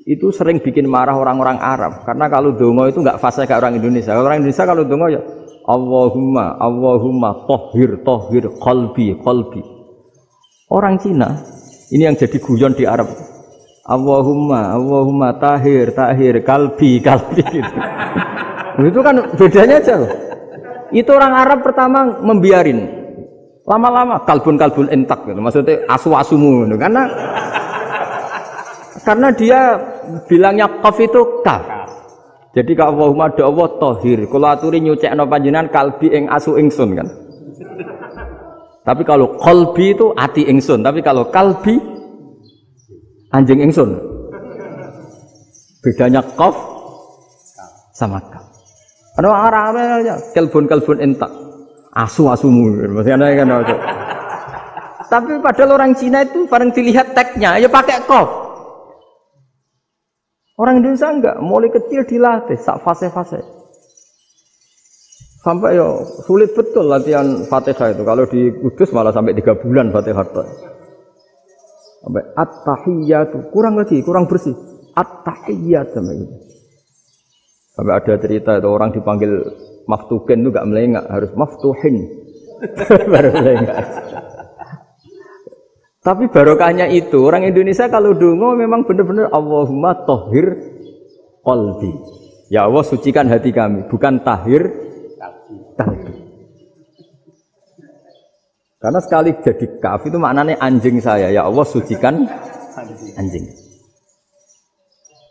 itu sering bikin marah orang-orang Arab. Karena kalau dongo itu enggak fasih kayak orang Indonesia. Orang Indonesia kalau dongo ya Allahumma tohir qalbi. Orang Cina ini yang jadi guyon di Arab. Allahumma tahir kalbi gitu. Itu kan bedanya aja loh. Itu orang Arab pertama membiarin. Lama-lama kalbun entak gitu. Maksudnya asu-asumu gitu. Karena dia bilangnya qaf itu kaf. Jadi kalau Allahumma do Allah tohir, kalau aturi nyucekno panjenengan kalbi ing asu ingsun kan. Tapi kalau qalbi itu ati ingsun, tapi kalau kalbi anjing ingsun. Bedanya qaf sama kaf. Ana arah-arahnya kalbun entak. Asu-asumu maksudnya kan. Tapi padahal orang Cina itu bareng dilihat tagnya ya pakai qaf. Orang Indonesia enggak, mulai kecil dilatih, sak fase-fase. Sampai ya sulit betul latihan Fatihah itu. Kalau di Kudus malah sampai 3 bulan Fatihah. Sampai at-tahiyyatu, kurang bersih. At-tahiyyat sampai gitu. Sampai ada cerita itu orang dipanggil maftuhin itu enggak melengak, harus maftuhin. Baru melengak. Tapi barokahnya itu orang Indonesia kalau dongo memang benar-benar Allahumma tohir qalbi. Ya Allah sucikan hati kami, bukan tahir kalbi. Karena sekali jadi kaf itu maknanya anjing saya. Ya Allah sucikan anjing.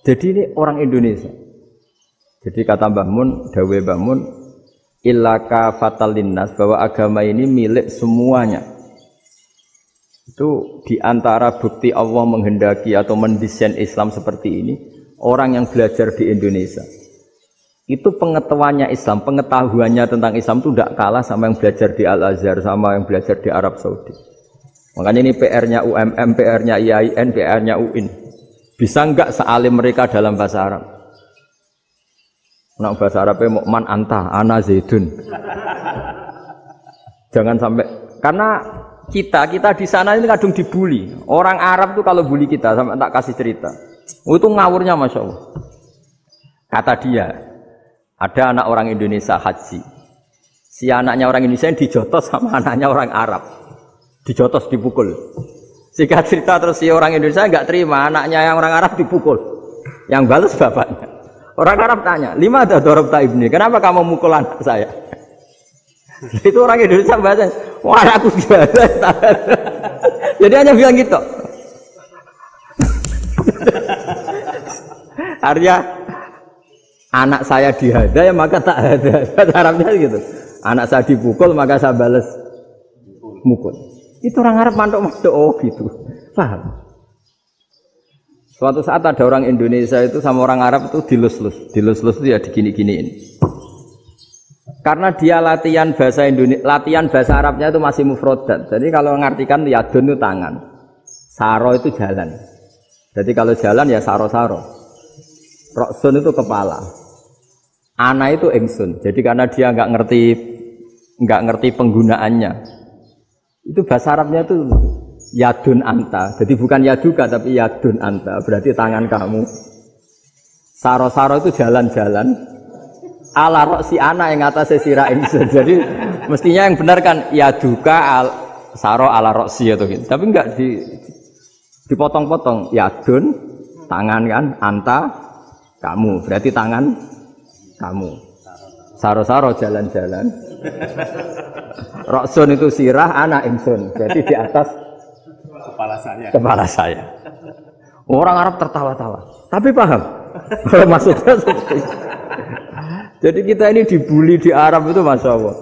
Jadi ini orang Indonesia. Jadi kata Mbah Mun, dawe Mbah Mun, illaka fatal linnas, bahwa agama ini milik semuanya. Itu diantara bukti Allah menghendaki atau mendesain Islam seperti ini, orang yang belajar di Indonesia. Itu pengetahuannya Islam, pengetahuannya tentang Islam itu tidak kalah sama yang belajar di Al-Azhar, sama yang belajar di Arab Saudi. Makanya ini PR-nya UMM, PR-nya IAIN, PR-nya UIN. Bisa enggak sealim mereka dalam bahasa Arab? Nah, bahasa Arabnya man anta, ana zaidun. Jangan sampai, karena kita di sana ini kadung dibully. Orang Arab tuh kalau bully kita, sampai tak kasih cerita. Itu ngawurnya Masya Allah. Kata dia, ada anak orang Indonesia haji. Si anaknya orang Indonesia yang dijotos sama anaknya orang Arab. Dijotos, dipukul. Singkat cerita terus si orang Indonesia enggak terima, anaknya yang orang Arab dipukul. Yang balas bapaknya. Orang Arab tanya, lima ada dorobta ibni, kenapa kamu mukul anak saya? Itu orang Indonesia bahasa, wah aku biasa. Jadi hanya bilang gitu. Artinya anak saya dihada ya maka tak ada. Bahasa Arabnya gitu. Anak saya dipukul maka saya balas mukul. Itu orang Arab mantuk-mantuk oh gitu. Paham? Suatu saat ada orang Indonesia itu sama orang Arab itu dilus-lus. Dilus-lus itu ya digini-giniin. Karena dia latihan bahasa Indonesia, latihan bahasa Arabnya itu masih mufrodat. Jadi kalau mengartikan yadun itu tangan, saro itu jalan. Jadi kalau jalan ya saro-saro. Roksun itu kepala. Ana itu ingsun. Jadi karena dia nggak ngerti penggunaannya. Itu bahasa Arabnya itu yadun anta. Jadi bukan yaduka tapi yadun anta. Berarti tangan kamu. Saro-saro itu jalan-jalan. Ala roksi ana yang atasnya sirah ingsun. Jadi mestinya yang benar kan yaduka saro ala roksi atau gitu. Tapi enggak dipotong-potong. Yadun tangan kan, anta kamu. Berarti tangan kamu. Saro-saro jalan-jalan. Roksun itu sirah, ana ingsun. Jadi di atas kepala saya. Orang Arab tertawa-tawa. Tapi paham. Maksudnya seperti itu. Jadi kita ini dibully di Arab itu Masya Allah.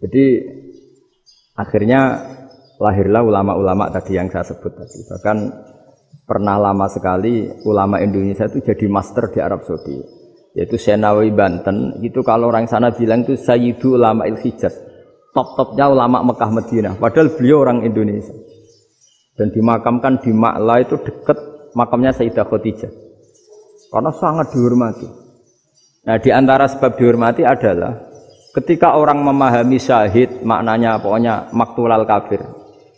Jadi akhirnya lahirlah ulama-ulama tadi yang saya sebut tadi. Bahkan pernah lama sekali ulama Indonesia itu jadi master di Arab Saudi. Yaitu Senawi Banten. Itu kalau orang sana bilang itu Sayyidu Ulama Il-Hijaz. Top-topnya ulama Mekah Madinah. Padahal beliau orang Indonesia. Dan dimakamkan di Ma'la itu dekat makamnya Sayyidah Khadijah. Karena sangat dihormati. Nah, di antara sebab dihormati adalah ketika orang memahami syahid, maknanya pokoknya maktulal kafir.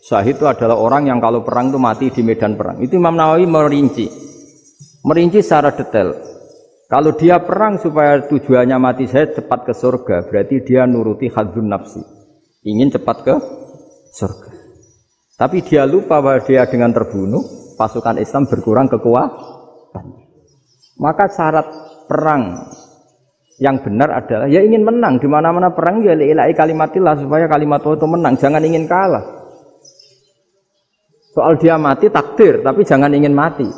Syahid itu adalah orang yang kalau perang itu mati di medan perang. Itu Imam Nawawi merinci secara detail. Kalau dia perang supaya tujuannya mati syahid cepat ke surga, berarti dia nuruti hadzun nafsi. Ingin cepat ke surga. Tapi dia lupa bahwa dia dengan terbunuh, pasukan Islam berkurang kekuatan. Maka syarat perang yang benar adalah ya ingin menang. Di mana-mana perang ya lillahi kalimatillah supaya kalimat Allah itu menang. Jangan ingin kalah. Soal dia mati takdir, tapi jangan ingin mati.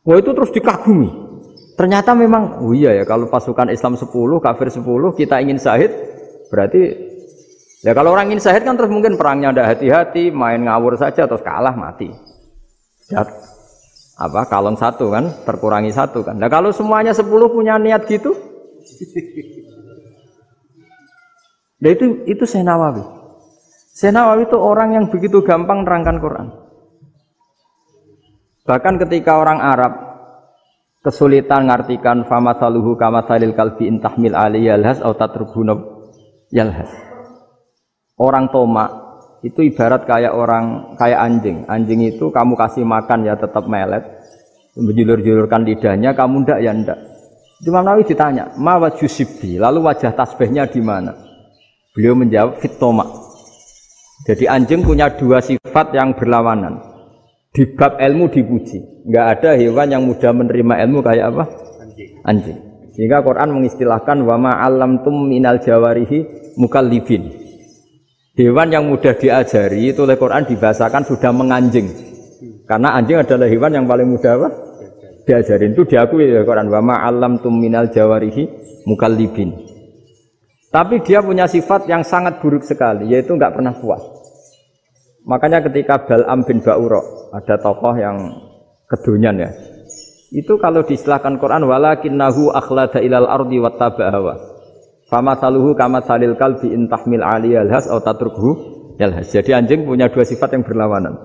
Wah itu terus dikagumi. Ternyata memang, oh iya ya kalau pasukan Islam 10, kafir 10, kita ingin syahid, berarti ya kalau orang ingin syahid kan terus mungkin perangnya ada hati-hati, main ngawur saja terus kalah mati. Ya, kalon satu kan, terkurangi satu kan. Nah kalau semuanya 10 punya niat gitu, nah itu Senawawi. Senawawi itu orang yang begitu gampang nerangkan Quran. Bahkan ketika orang Arab kesulitan ngartikan famathaluhu kamathalil kalbi intahmil alaihi yalhas atau tatrubuna yalhas. Orang tomak itu ibarat kayak anjing. Anjing itu kamu kasih makan ya tetap melet, menjulur-julurkan lidahnya, kamu ndak ya ndak. Imam Nawawi ditanya, ma wajusibbi, lalu wajah tasbihnya di mana? Beliau menjawab fitoma. Jadi anjing punya dua sifat yang berlawanan. Di bab ilmu dipuji, nggak ada hewan yang mudah menerima ilmu kayak apa? Anjing. Sehingga Quran mengistilahkan wa ma 'allamtum minal jawarihi mukallibin. Hewan yang mudah diajari itu oleh Quran dibahasakan sudah menganjing. Karena anjing adalah hewan yang paling mudah apa? Diajarin. Itu diakui oleh Quran. Wa ma 'allamtum minal jawarihi mukallibin. Tapi dia punya sifat yang sangat buruk sekali, yaitu enggak pernah puas. Makanya ketika Bal'am bin Ba'ura, ada tokoh yang kedonyan ya. Itu kalau diistilahkan Quran walakinnahu akhlada ilal ardi wattaba'a hawa. Famathaluhu kamathalil kalbi in tahmil 'alaihi yalhas aw tatrukhu yalhas. Jadi anjing punya dua sifat yang berlawanan.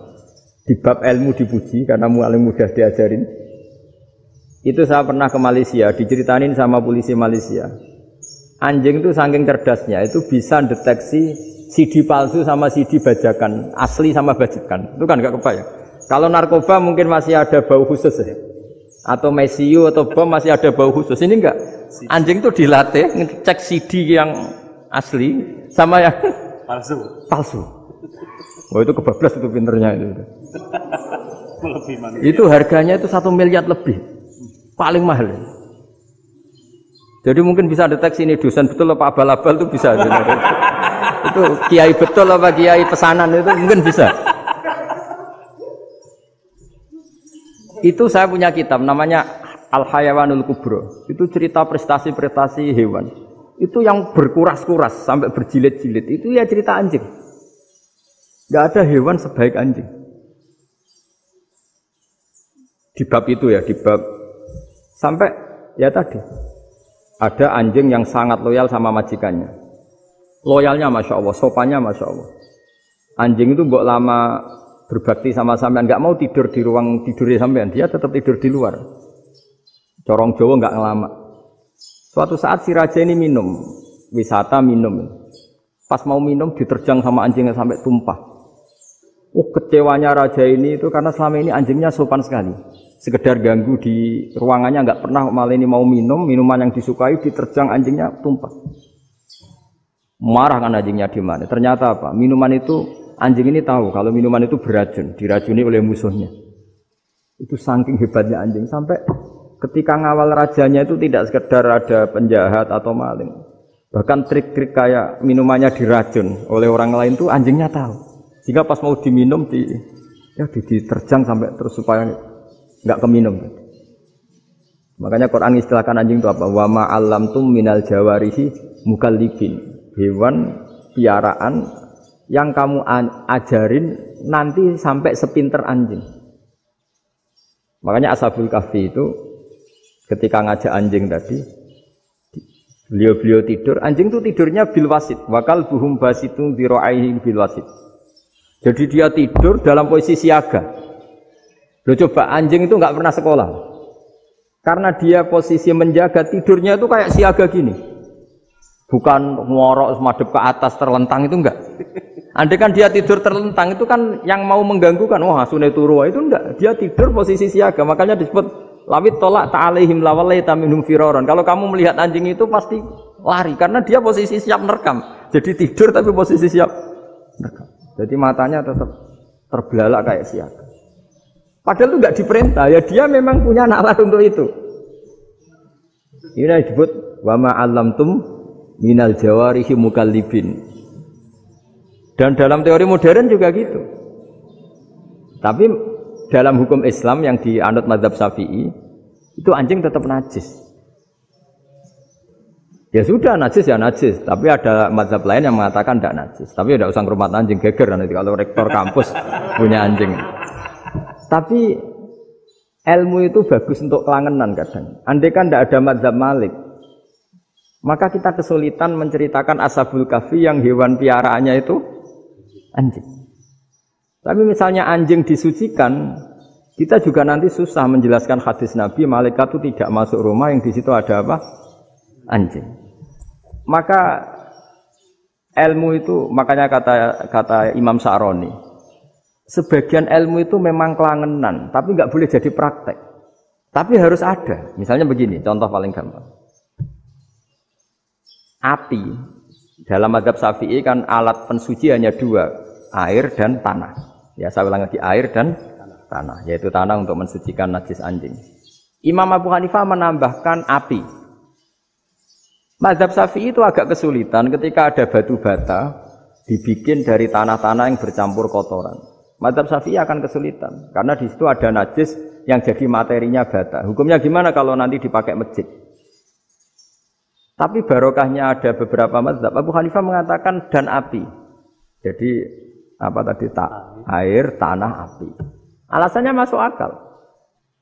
Di bab ilmu dipuji karena paling mudah diajarin. Itu saya pernah ke Malaysia, diceritain sama polisi Malaysia. Anjing itu saking cerdasnya itu bisa deteksi CD palsu sama CD bajakan, asli sama bajakan. Itu kan enggak kebayang. Kalau narkoba mungkin masih ada bau khusus ya. Atau mesiu atau bom masih ada bau khusus. Ini enggak. Anjing itu dilatih ngecek CD yang asli sama yang palsu. Oh itu kebablas itu pinternya itu. Itu harganya itu 1 miliar lebih. Paling mahal. Jadi mungkin bisa deteksi ini dosen betul apa abal-abal itu bisa. Itu kiai betul apa kiai pesanan itu mungkin bisa. Itu saya punya kitab namanya Al-Hayawanul Kubro. Itu cerita prestasi-prestasi hewan. Itu yang berkuras-kuras sampai berjilid-jilid. Itu ya cerita anjing. Gak ada hewan sebaik anjing. Di bab itu ya, di bab sampai ya tadi. Ada anjing yang sangat loyal sama majikannya. Loyalnya Masya Allah, sopannya Masya Allah. Anjing itu mbok lama berbakti sama sampean, nggak mau tidur di ruang tidurnya sampean, dia tetap tidur di luar. Corong Jawa nggak ngelama. Suatu saat si raja ini minum, wisata minum. Pas mau minum diterjang sama anjingnya sampai tumpah. Kecewanya raja ini itu karena selama ini anjingnya sopan sekali. Sekedar ganggu di ruangannya nggak pernah, malah ini mau minum, minuman yang disukai diterjang anjingnya tumpah. Marah kan anjingnya di mana? Ternyata apa? Minuman itu anjing ini tahu kalau minuman itu beracun, diracuni oleh musuhnya. Itu saking hebatnya anjing sampai ketika ngawal rajanya itu tidak sekedar ada penjahat atau maling. Bahkan trik-trik kayak minumannya diracun oleh orang lain itu anjingnya tahu. Jika pas mau diminum diterjang sampai terus supaya enggak keminum. Makanya Quran istilahkan anjing itu apa? Wa ma 'allamtum minal jawarihi mukallibin. Hewan piaraan yang kamu ajarin nanti sampai sepinter anjing. Makanya Ashabul Kahfi itu ketika ngajak anjing tadi, beliau tidur, anjing itu tidurnya bil wasit, wakal buhum basitun dzira'aihi bil wasit. Jadi dia tidur dalam posisi siaga. Loh coba anjing itu enggak pernah sekolah. Karena dia posisi menjaga, tidurnya itu kayak siaga gini. Bukan ngorok madhep ke atas terlentang itu enggak. Andai kan dia tidur terlentang itu kan yang mau mengganggu kan, wah sunai turu itu enggak. Dia tidur posisi siaga, makanya disebut lawit tolak ta'alaihim lawalaita minhum firaron. Kalau kamu melihat anjing itu pasti lari karena dia posisi siap merekam. Jadi tidur tapi posisi siap merekam. Jadi matanya tetap terbelalak kayak siaga. Padahal itu enggak diperintah, ya dia memang punya nalar untuk itu. Ini disebut wa ma 'allamtum minal jawarihi mukallibin. Dan dalam teori modern juga gitu. Tapi dalam hukum Islam yang dianut mazhab Syafi'i itu anjing tetap najis. Ya sudah najis ya najis, tapi ada mazhab lain yang mengatakan tidak najis. Tapi tidak usah ngurmat anjing, geger nanti kalau rektor kampus punya anjing. Tapi ilmu itu bagus untuk kelangenan kadang. Andai kan tidak ada mazhab Malik, maka kita kesulitan menceritakan Ashabul Kahfi yang hewan piaraannya itu anjing. Tapi misalnya anjing disucikan, kita juga nanti susah menjelaskan hadis Nabi malaikat itu tidak masuk rumah yang di situ ada apa? Anjing. Maka ilmu itu, makanya kata Imam Sa'roni, sebagian ilmu itu memang kelangenan, tapi nggak boleh jadi praktek. Tapi harus ada. Misalnya begini, contoh paling gampang. Api dalam mazhab Syafi'i kan alat pensuci hanya dua, air dan tanah. Ya saya ulang lagi, air dan tanah, yaitu tanah untuk mensucikan najis anjing. Imam Abu Hanifah menambahkan api. Mazhab Syafi'i itu agak kesulitan ketika ada batu bata, dibikin dari tanah-tanah yang bercampur kotoran. Mazhab Syafi'i akan kesulitan karena di situ ada najis yang jadi materinya bata. Hukumnya gimana kalau nanti dipakai masjid? Tapi barokahnya ada beberapa mazhab. Abu Hanifah mengatakan dan api. Jadi apa tadi air, tanah, api. Alasannya masuk akal.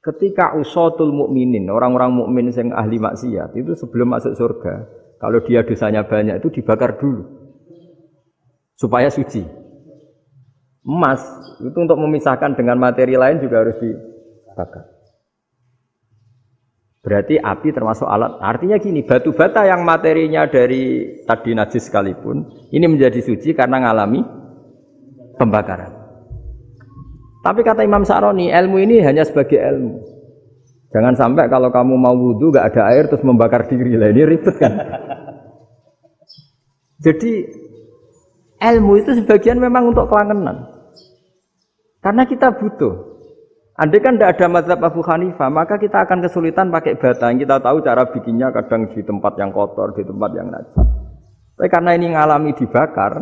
Ketika usatul mukminin, orang-orang mukmin yang ahli maksiat itu sebelum masuk surga, kalau dia dosanya banyak itu dibakar dulu supaya suci. Emas itu untuk memisahkan dengan materi lain juga harus dibakar. Berarti api termasuk alat. Artinya gini, batu bata yang materinya dari tadi najis sekalipun, ini menjadi suci karena ngalami pembakaran. Tapi kata Imam Sa'roni, ilmu ini hanya sebagai ilmu. Jangan sampai kalau kamu mau wudu gak ada air terus membakar diri. Lah ini ribet kan. Jadi ilmu itu sebagian memang untuk kelangenan. Karena kita butuh. Andai kan tidak ada mazhab Abu Hanifah, maka kita akan kesulitan pakai bata. Yang kita tahu cara bikinnya kadang di tempat yang kotor, di tempat yang najis. Tapi karena ini ngalami dibakar,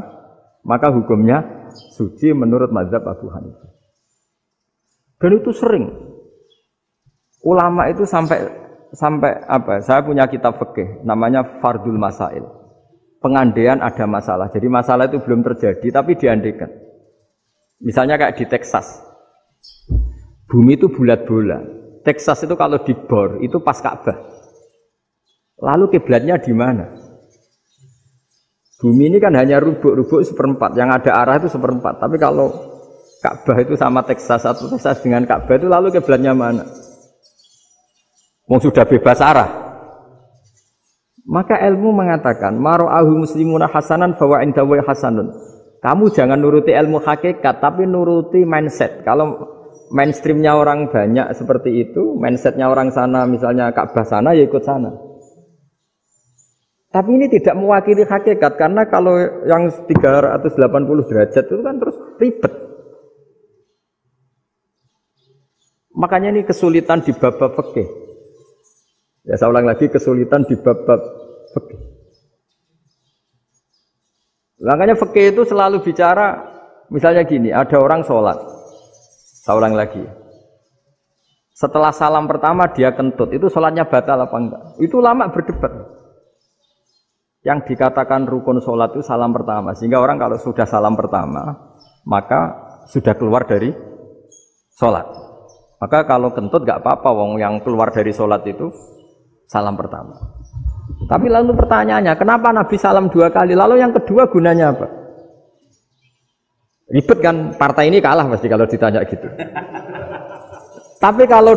maka hukumnya suci menurut mazhab Abu Hanifah. Dan itu sering. Ulama itu sampai apa? Saya punya kitab fikih namanya Fardul Masail. Pengandaian ada masalah. Jadi masalah itu belum terjadi tapi diandaikan. Misalnya kayak di Texas. Bumi itu bulat bola. Texas itu kalau dibor itu pas Ka'bah. Lalu kiblatnya di mana? Bumi ini kan hanya rubuk-rubuk seperempat. Yang ada arah itu seperempat. Tapi kalau Ka'bah itu sama Texas atau Texas dengan Ka'bah itu lalu kiblatnya mana? Wong sudah bebas arah. Maka ilmu mengatakan mara'ahu muslimuna hasanan fawa indahu hasanun. Kamu jangan nuruti ilmu hakikat tapi nuruti mindset. Kalau mainstreamnya orang banyak seperti itu, mindsetnya orang sana misalnya Ka'bah sana ya ikut sana. Tapi ini tidak mewakili hakikat karena kalau yang 380 derajat itu kan terus ribet. Makanya ini kesulitan di bab-bab fikih. Ya saya ulang lagi, kesulitan di bab-bab fikih. Makanya fikih itu selalu bicara misalnya gini, ada orang sholat. Saya ulang lagi. Setelah salam pertama dia kentut, itu sholatnya batal apa enggak? Itu lama berdebat. Yang dikatakan rukun sholat itu salam pertama. Sehingga orang kalau sudah salam pertama, maka sudah keluar dari sholat. Maka kalau kentut enggak apa-apa, wong yang keluar dari sholat itu salam pertama. Tapi lalu pertanyaannya, kenapa Nabi salam 2 kali? Lalu yang kedua gunanya apa? Ribet kan, partai ini kalah pasti kalau ditanya gitu. Tapi kalau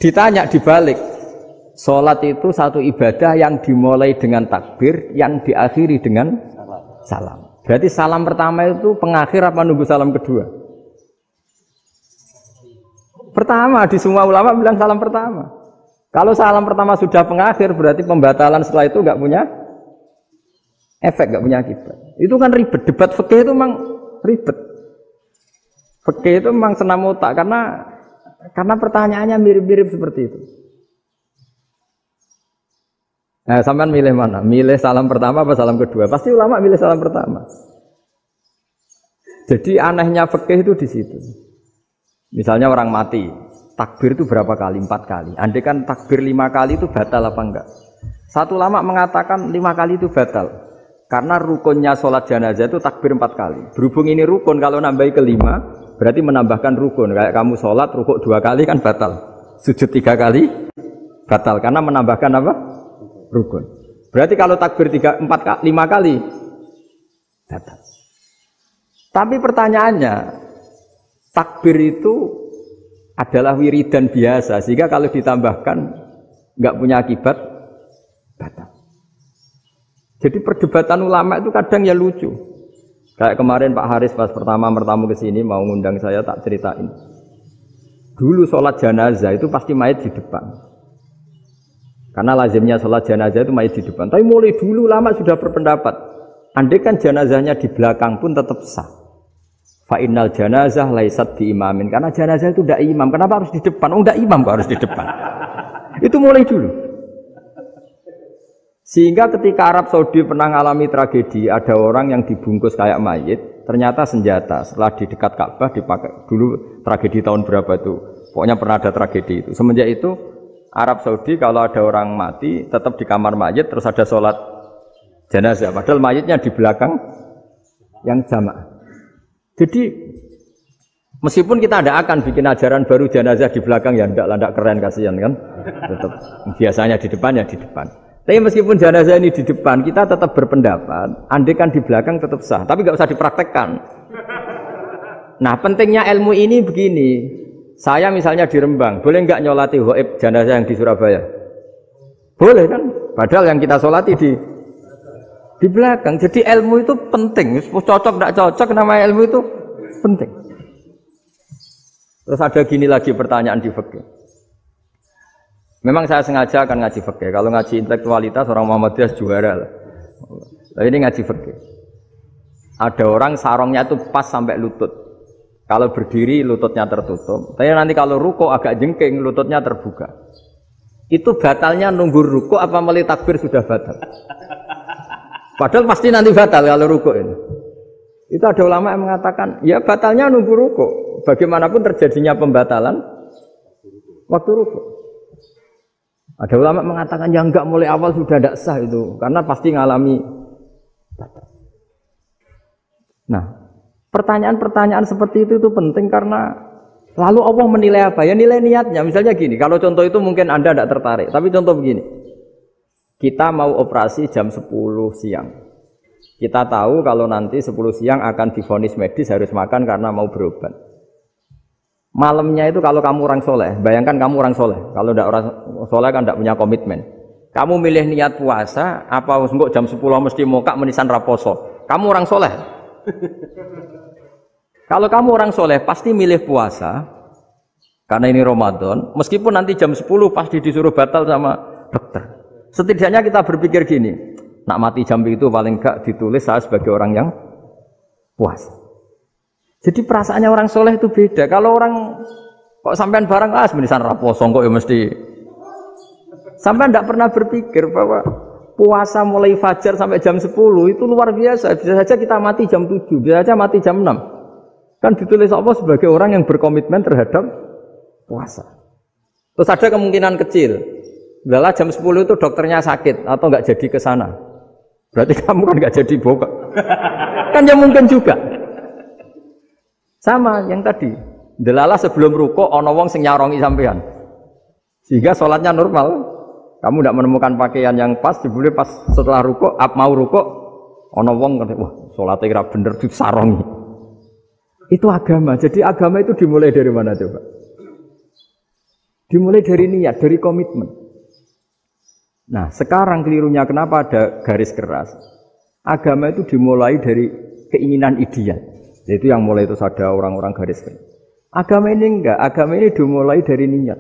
ditanya dibalik, sholat itu satu ibadah yang dimulai dengan takbir, yang diakhiri dengan salam. Berarti salam pertama itu pengakhir apa nunggu salam kedua? Pertama, di semua ulama bilang salam pertama. Kalau salam pertama sudah pengakhir, berarti pembatalan setelah itu nggak punya efek, nggak punya akibat. Itu kan ribet, debat fikih itu memang ribet. Fikih itu memang senam otak karena pertanyaannya mirip-mirip seperti itu. Nah, sampean milih mana? Milih salam pertama apa salam kedua? Pasti ulama milih salam pertama. Jadi anehnya fikih itu di situ. Misalnya orang mati, takbir itu berapa kali? 4 kali. Andai kan takbir 5 kali itu batal apa enggak? Satu ulama mengatakan 5 kali itu batal. Karena rukunnya sholat jenazah itu takbir 4 kali. Berhubung ini rukun, kalau nambahi ke 5, berarti menambahkan rukun. Kayak kamu sholat, rukuk 2 kali kan batal. Sujud 3 kali, batal. Karena menambahkan apa? Rukun. Berarti kalau takbir 5 kali, batal. Tapi pertanyaannya, takbir itu adalah wiridan biasa. Sehingga kalau ditambahkan, nggak punya akibat, batal. Jadi perdebatan ulama itu kadang ya lucu. Kayak kemarin Pak Haris pas pertama bertamu ke sini mau ngundang saya tak ceritain. Dulu sholat jenazah itu pasti mayit di depan. Karena lazimnya sholat jenazah itu mayit di depan. Tapi mulai dulu ulama sudah berpendapat. Andai kan jenazahnya di belakang pun tetap sah. Fa innal janazah laisat bi imamin. Karena jenazah itu tidak imam. Kenapa harus di depan? Oh tidak imam kok harus di depan. Itu mulai dulu. Sehingga ketika Arab Saudi pernah mengalami tragedi, ada orang yang dibungkus kayak mayit, ternyata senjata. Setelah di dekat Ka'bah dipakai dulu tragedi tahun berapa itu. Pokoknya pernah ada tragedi itu. Semenjak itu Arab Saudi kalau ada orang mati tetap di kamar mayit terus ada sholat jenazah. Padahal mayitnya di belakang yang jamaah. Jadi meskipun kita tidak akan bikin ajaran baru jenazah di belakang ya tidak keren kasihan kan. Tetap biasanya di depan ya di depan. Tapi meskipun jenazah ini di depan, kita tetap berpendapat, andai kan di belakang tetap sah, tapi nggak usah dipraktekkan. Nah, pentingnya ilmu ini begini. Saya misalnya di Rembang, boleh nggak nyolati ghaib jenazah yang di Surabaya? Boleh kan? Padahal yang kita solati di belakang. Jadi ilmu itu penting. Cocok nggak cocok, nama ilmu itu penting. Terus ada gini lagi pertanyaan di fikih. Memang saya sengaja akan ngaji fikih. Kalau ngaji intelektualitas orang Muhammadiyah juara lah. Tapi ini ngaji fikih. Ada orang sarongnya itu pas sampai lutut. Kalau berdiri lututnya tertutup. Tapi nanti kalau ruko agak jengking lututnya terbuka. Itu batalnya nunggu ruko apa mulai takbir sudah batal? Padahal pasti nanti batal kalau ruko ini. Itu ada ulama yang mengatakan ya batalnya nunggu ruko. Bagaimanapun terjadinya pembatalan waktu ruko. Ada ulama mengatakan yang enggak mulai awal sudah tidak sah itu karena pasti ngalami. Nah, pertanyaan-pertanyaan seperti itu penting karena lalu Allah menilai apa? Ya nilai niatnya. Misalnya gini, kalau contoh itu mungkin Anda tidak tertarik, tapi contoh begini. Kita mau operasi jam 10 siang. Kita tahu kalau nanti 10 siang akan divonis medis harus makan karena mau berobat. Malamnya itu kalau kamu orang soleh, bayangkan kamu orang soleh. Kalau tidak orang soleh kan tidak punya komitmen. Kamu milih niat puasa, apa enggak jam 10 mesti mokak menisan raposo. Kamu orang soleh. Kalau kamu orang soleh pasti milih puasa, karena ini Ramadan. Meskipun nanti jam 10 pasti disuruh batal sama dokter. Setidaknya kita berpikir gini, nak mati jam itu paling enggak ditulis saya sebagai orang yang puasa. Jadi perasaannya orang soleh itu beda. Kalau orang kok sampean barang menisan raposo kok ya mesti. Sampean tidak pernah berpikir bahwa puasa mulai fajar sampai jam 10 itu luar biasa. Bisa saja kita mati jam 7, bisa saja mati jam 6. Kan ditulis Allah sebagai orang yang berkomitmen terhadap puasa. Terus ada kemungkinan kecil. Bila jam 10 itu dokternya sakit atau nggak jadi ke sana. Berarti kamu kan nggak jadi buka. Kan ya mungkin juga. Sama yang tadi, delalah sebelum ruko ono wong sing nyarongi sampean. Sehingga sholatnya normal. Kamu tidak menemukan pakaian yang pas, dibeli pas setelah ruko, mau ruko, ono wong wah sholatnya kira bener disarongi. Itu agama. Jadi agama itu dimulai dari mana coba? Dimulai dari niat, dari komitmen. Nah, sekarang kelirunya kenapa ada garis keras? Agama itu dimulai dari keinginan ideal. Itu yang mulai itu ada orang-orang garis keras. Agama ini enggak, agama ini dimulai dari niat.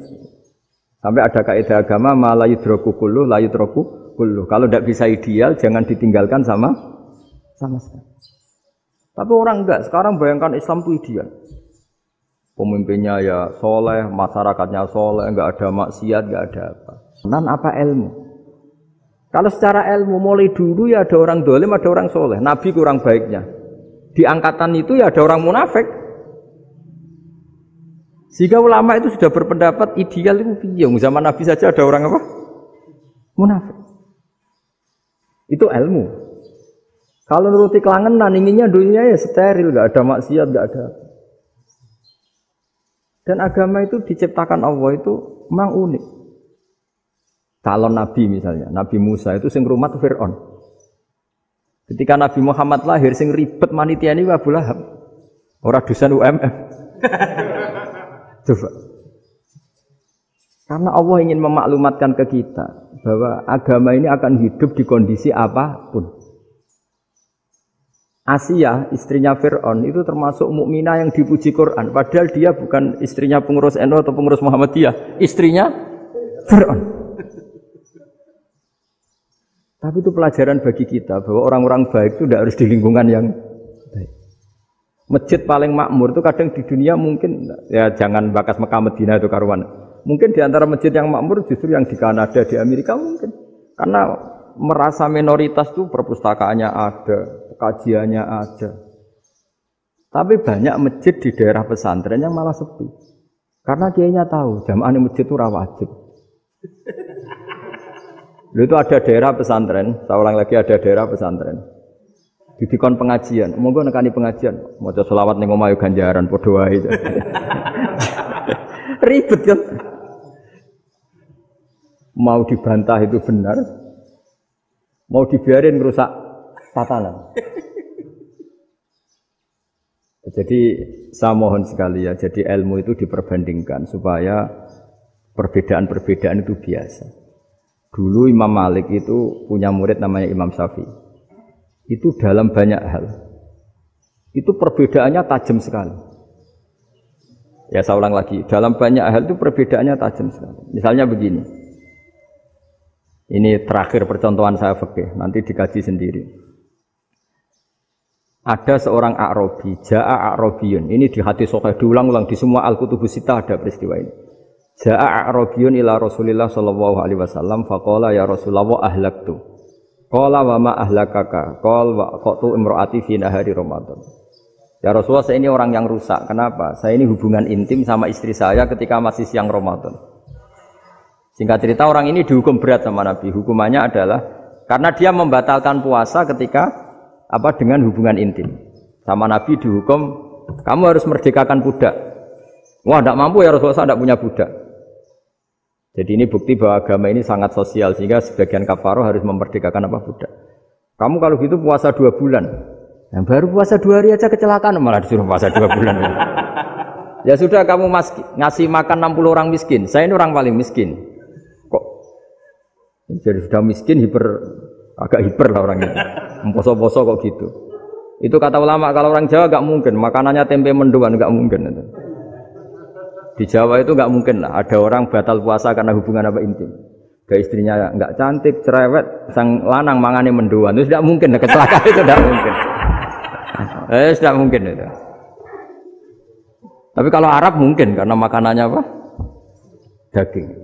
Sampai ada kaidah agama la yudroku kullu la yudroku kullu. Kalau tidak bisa ideal jangan ditinggalkan sama sekali. Tapi orang enggak, sekarang bayangkan Islam itu ideal. Pemimpinnya ya soleh, masyarakatnya soleh, enggak ada maksiat, enggak ada apa. Dan apa ilmu? Kalau secara ilmu mulai dulu ya ada orang dolim, ada orang soleh. Nabi kurang baiknya. Di angkatan itu ya ada orang munafik. Sehingga ulama itu sudah berpendapat ideal itu piye? Zaman Nabi saja ada orang apa? Munafik. Itu ilmu. Kalau nuruti kelangenan inginnya dunia ya steril, enggak ada maksiat, enggak ada. Dan agama itu diciptakan Allah itu memang unik. Calon Nabi misalnya, Nabi Musa itu sing rumat Fir'aun. Ketika Nabi Muhammad lahir, sing ribet manitia ini Abu Lahab. Orang dosen UMM. Coba. Karena Allah ingin memaklumatkan ke kita bahwa agama ini akan hidup di kondisi apapun. Asia, istrinya Fir'aun, itu termasuk mukminah yang dipuji Quran. Padahal dia bukan istrinya pengurus NU atau pengurus Muhammadiyah. Istrinya Fir'aun. Tapi itu pelajaran bagi kita bahwa orang-orang baik itu tidak harus di lingkungan yang baik. Masjid paling makmur itu kadang di dunia mungkin ya jangan bakas Mekah Madinah itu karuan. Mungkin di antara masjid yang makmur justru yang di Kanada, di Amerika mungkin. Karena merasa minoritas tuh perpustakaannya ada, kajiannya ada. Tapi banyak masjid di daerah pesantren yang malah sepi. Karena kiainya tahu jamaah di masjid itu wajib. Itu ada daerah pesantren, saya ulang lagi ada daerah pesantren. Didikon pengajian, monggo nekani pengajian, maca selawat ning omahe ganjaran padha wae. Ribet kan? Mau dibantah itu benar, mau dibiarin ngerusak tatanan. Jadi saya mohon sekali ya, jadi ilmu itu diperbandingkan supaya perbedaan-perbedaan itu biasa. Dulu Imam Malik itu punya murid namanya Imam Syafi'i. Itu dalam banyak hal. Itu perbedaannya tajam sekali. Ya saya ulang lagi, dalam banyak hal itu perbedaannya tajam sekali. Misalnya begini. Ini terakhir percontohan saya fikih, nanti dikaji sendiri. Ada seorang A'rabi, Ja'a A'rabiyun. Ini di hadis sahih diulang-ulang di semua Al-Kutubus Sittah ada peristiwa ini. Ja'a A'rabiyun ila Rasulillah sallallahu alaihi wasallam faqala ya Rasulullah ahlaktu. Qala wa ma ahlakaka? Qala wa qatu imraati fi nahari Ramadan. Ya Rasulullah, saya ini orang yang rusak. Kenapa? Saya ini hubungan intim sama istri saya ketika masih siang Ramadan. Singkat cerita orang ini dihukum berat sama Nabi. Hukumannya adalah karena dia membatalkan puasa ketika dengan hubungan intim. Sama Nabi dihukum, kamu harus merdekakan budak. Wah, tidak mampu ya Rasulullah, saya tidak punya budak. Jadi ini bukti bahwa agama ini sangat sosial sehingga sebagian kafaroh harus memerdekakan budak. Kamu kalau gitu puasa 2 bulan. Yang baru puasa 2 hari aja kecelakaan malah disuruh puasa 2 bulan. Ya sudah kamu ngasih makan 60 orang miskin. Saya ini orang paling miskin. Kok jadi sudah miskin agak hiper lah orang ini. Poso-poso kok gitu. Itu kata ulama, kalau orang Jawa gak mungkin makanannya tempe mendoan, gak mungkin itu. Di Jawa itu gak mungkin lah ada orang batal puasa karena hubungan intim. Ke istrinya gak cantik, cerewet, sang lanang mangane mendoan. Itu tidak mungkin, kecelakaan itu tidak mungkin. Tidak mungkin itu. Tapi kalau Arab mungkin karena makanannya daging.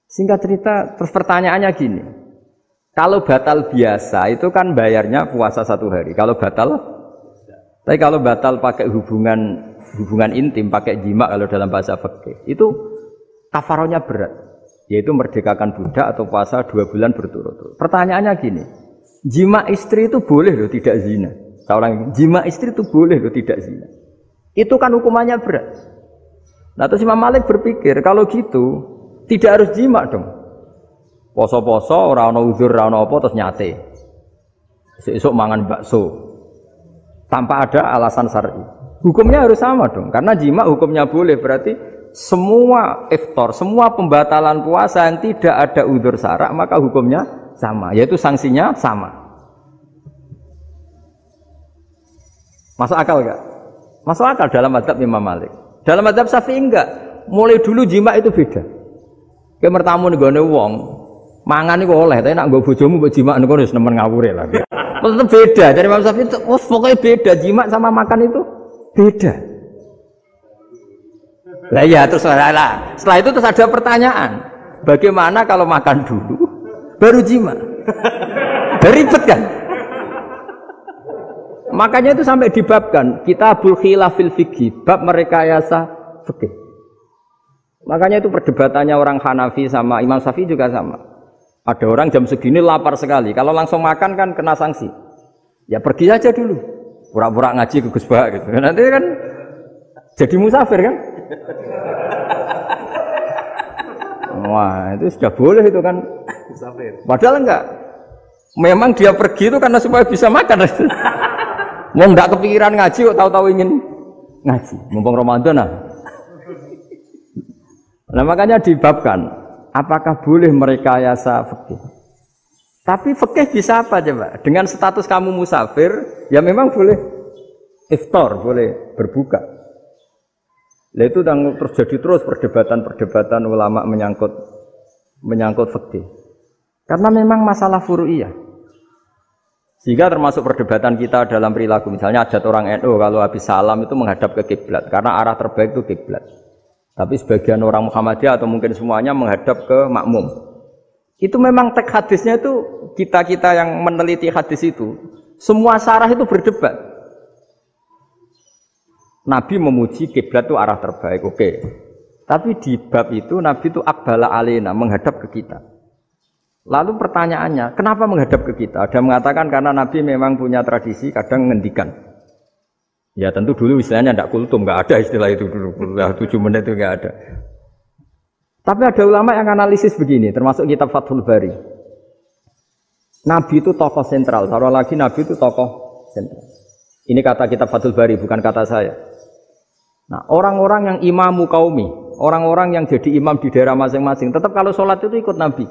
Singkat cerita, terus pertanyaannya gini. Kalau batal biasa itu kan bayarnya puasa 1 hari. Kalau batal pakai hubungan intim, pakai jima kalau dalam bahasa fikih, itu kafarohnya berat, yaitu merdekakan budak atau puasa 2 bulan berturut-turut. Pertanyaannya gini, jima istri itu boleh loh tidak zina. Seorang jima istri itu boleh loh tidak zina. Itu kan hukumannya berat. Nah terus Imam Malik berpikir kalau gitu tidak harus jima dong. Poso-poso, ora ana uzur, ora ana apa terus nyate. Esuk mangan bakso. Tanpa ada alasan syar'i. Hukumnya harus sama dong, karena jima hukumnya boleh, berarti semua iftar, semua pembatalan puasa yang tidak ada uzur syara' maka hukumnya sama, yaitu sanksinya sama. Masuk akal enggak? Masuk akal dalam mazhab Imam Malik. Dalam mazhab Syafi'i enggak. Mulai dulu jima itu beda. Kayak mertamu nih gone wong. Mangan iku oleh, tapi nak nggo bojomu mbok jima niku wis nemen ngawure lah. Tetep beda. Dari Imam Syafi'i itu pokoknya beda, jima sama makan itu beda. Lah ya terus setelah itu terus ada pertanyaan. Bagaimana kalau makan dulu baru jima? Ribet kan? Makanya itu sampai dibabkan Kitabul Khilafil Fiqhi, bab merekayasa fikih. Makanya itu perdebatannya orang Hanafi sama Imam Syafi'i juga sama. Ada orang jam segini lapar sekali, kalau langsung makan kan kena sanksi. Ya pergi aja dulu, pura-pura ngaji ke Gus Bah gitu. Nanti kan jadi musafir kan? Wah itu sudah boleh itu kan? Musafir. Padahal enggak. Memang dia pergi itu karena supaya bisa makan. Mau enggak kepikiran ngaji kok tahu-tahu ingin ngaji. Mumpung Ramadan nah. Nah makanya dibabkan. Apakah boleh merekayasa fikih? Tapi fikih bisa apa coba? Dengan status kamu musafir, ya memang boleh iftar, boleh berbuka. Nah itu terjadi terus perdebatan ulama menyangkut fikih. Karena memang masalah furu'iyah. Sehingga termasuk perdebatan kita dalam perilaku. Misalnya adat orang NU kalau habis salam itu menghadap ke kiblat, karena arah terbaik itu kiblat. Tapi sebagian orang Muhammadiyah atau mungkin semuanya menghadap ke makmum. Itu memang teks hadisnya itu kita yang meneliti hadis itu semua syarah itu berdebat. Nabi memuji kiblat itu arah terbaik, oke. Tapi di bab itu Nabi itu aqbala alaina, menghadap ke kita. Lalu pertanyaannya, kenapa menghadap ke kita? Ada mengatakan karena Nabi memang punya tradisi kadang ngendikan. Ya tentu dulu istilahnya tidak kultum, nggak ada istilah itu dulu. 7 menit itu nggak ada. Tapi ada ulama yang analisis begini, termasuk kitab Fathul Bari. Nabi itu tokoh sentral, taruh lagi Nabi itu tokoh sentral. Ini kata kitab Fathul Bari, bukan kata saya. Nah, orang-orang yang imamu qaumi, orang-orang yang jadi imam di daerah masing-masing, tetap kalau sholat itu ikut Nabi.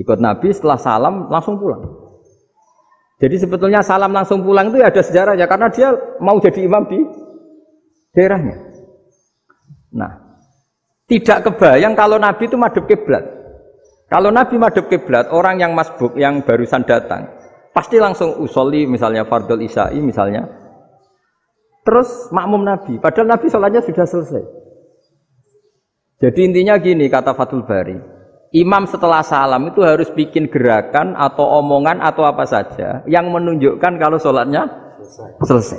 Ikut Nabi setelah salam langsung pulang. Jadi sebetulnya salam langsung pulang itu ya ada sejarahnya karena dia mau jadi imam di daerahnya. Nah, tidak kebayang kalau Nabi itu madhep kiblat. Kalau Nabi madhep kiblat, orang yang masbuk yang barusan datang pasti langsung usolli misalnya fardhu isya'i misalnya. Terus makmum Nabi, padahal Nabi sholatnya sudah selesai. Jadi intinya gini kata Fathul Bari. Imam setelah salam itu harus bikin gerakan atau omongan atau apa saja yang menunjukkan kalau sholatnya selesai.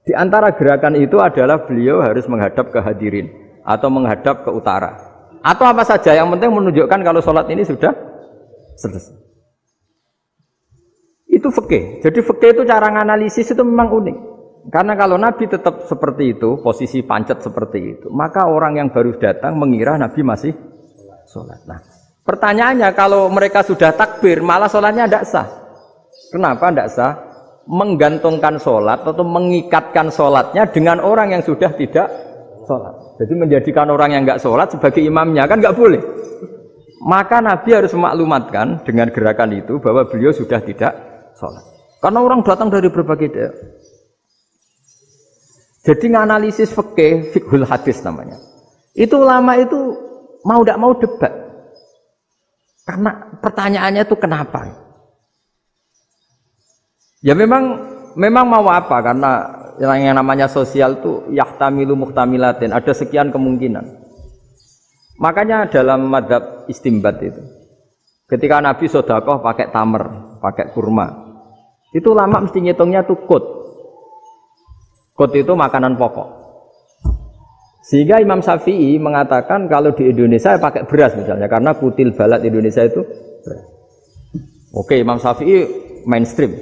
Di antara gerakan itu adalah beliau harus menghadap ke hadirin atau menghadap ke utara. Atau apa saja yang penting menunjukkan kalau sholat ini sudah selesai. Itu fikih. Jadi fikih itu cara menganalisis itu memang unik. Karena kalau Nabi tetap seperti itu, posisi pancet seperti itu, maka orang yang baru datang mengira Nabi masih sholat. Nah, pertanyaannya kalau mereka sudah takbir, malah sholatnya tidak sah. Kenapa tidak sah? Menggantungkan sholat atau mengikatkan sholatnya dengan orang yang sudah tidak sholat. Jadi menjadikan orang yang nggak sholat sebagai imamnya kan nggak boleh. Maka Nabi harus memaklumatkan dengan gerakan itu bahwa beliau sudah tidak sholat. Karena orang datang dari berbagai daerah. Jadi nganalisis fikih, fiqhul hadis namanya. Itu ulama itu mau tidak mau debat. Karena pertanyaannya itu kenapa? Ya memang mau apa? Karena yang namanya sosial itu yahtamilu muhtamilatin, ada sekian kemungkinan. Makanya dalam madzhab istimbat itu, ketika Nabi sedekah pakai tamer, pakai kurma, itu ulama mesti ngitungnya tuh kut. Kut itu makanan pokok. Sehingga Imam Syafi'i mengatakan kalau di Indonesia pakai beras misalnya, karena kutil balad Indonesia itu beras. Oke, Imam Syafi'i mainstream.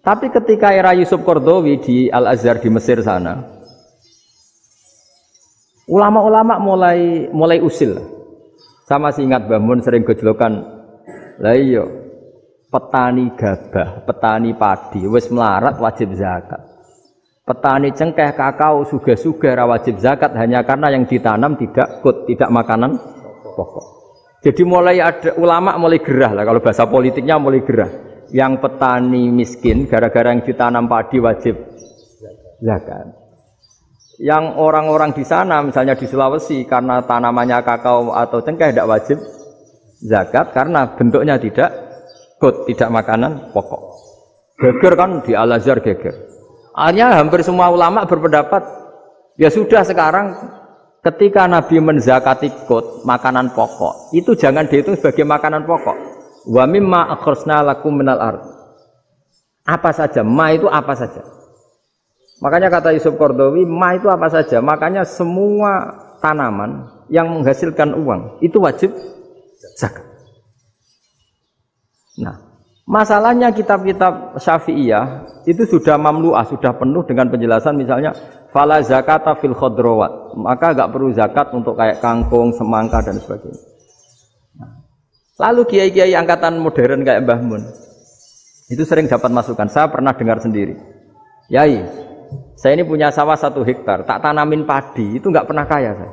Tapi ketika era Yusuf Qaradawi di Al-Azhar di Mesir sana, ulama-ulama mulai usil. Sama sih ingat Mbah Mun sering gejlokan, lah iya, petani gabah, petani padi, wis melarat wajib zakat. Petani cengkeh, kakao, suga-suga wajib zakat hanya karena yang ditanam tidak tidak makanan pokok. Jadi mulai ada ulama mulai gerah lah, kalau bahasa politiknya mulai gerah. Yang petani miskin gara-gara yang ditanam padi wajib zakat. Yang orang-orang di sana misalnya di Sulawesi karena tanamannya kakao atau cengkeh tidak wajib zakat karena bentuknya tidak makanan pokok. Geger kan di Al-Azhar geger. Akhirnya hampir semua ulama berpendapat ya sudah sekarang ketika Nabi menzakati qut makanan pokok itu jangan dihitung sebagai makanan pokok. Wa mimma akhrsna lakum minal ard. Apa saja, ma itu apa saja. Makanya kata Yusuf Qaradawi, ma itu apa saja. Makanya semua tanaman yang menghasilkan uang itu wajib zakat. Nah, masalahnya kitab-kitab Syafi'iyah itu sudah mamlu'ah, sudah penuh dengan penjelasan misalnya fala zakata fil khadrawat, maka enggak perlu zakat untuk kayak kangkung, semangka dan sebagainya. Nah, lalu kiai-kiai angkatan modern kayak Mbah Mun itu sering dapat masukan. Saya pernah dengar sendiri. Yai, saya ini punya sawah 1 hektar, tak tanamin padi, itu enggak pernah kaya saya.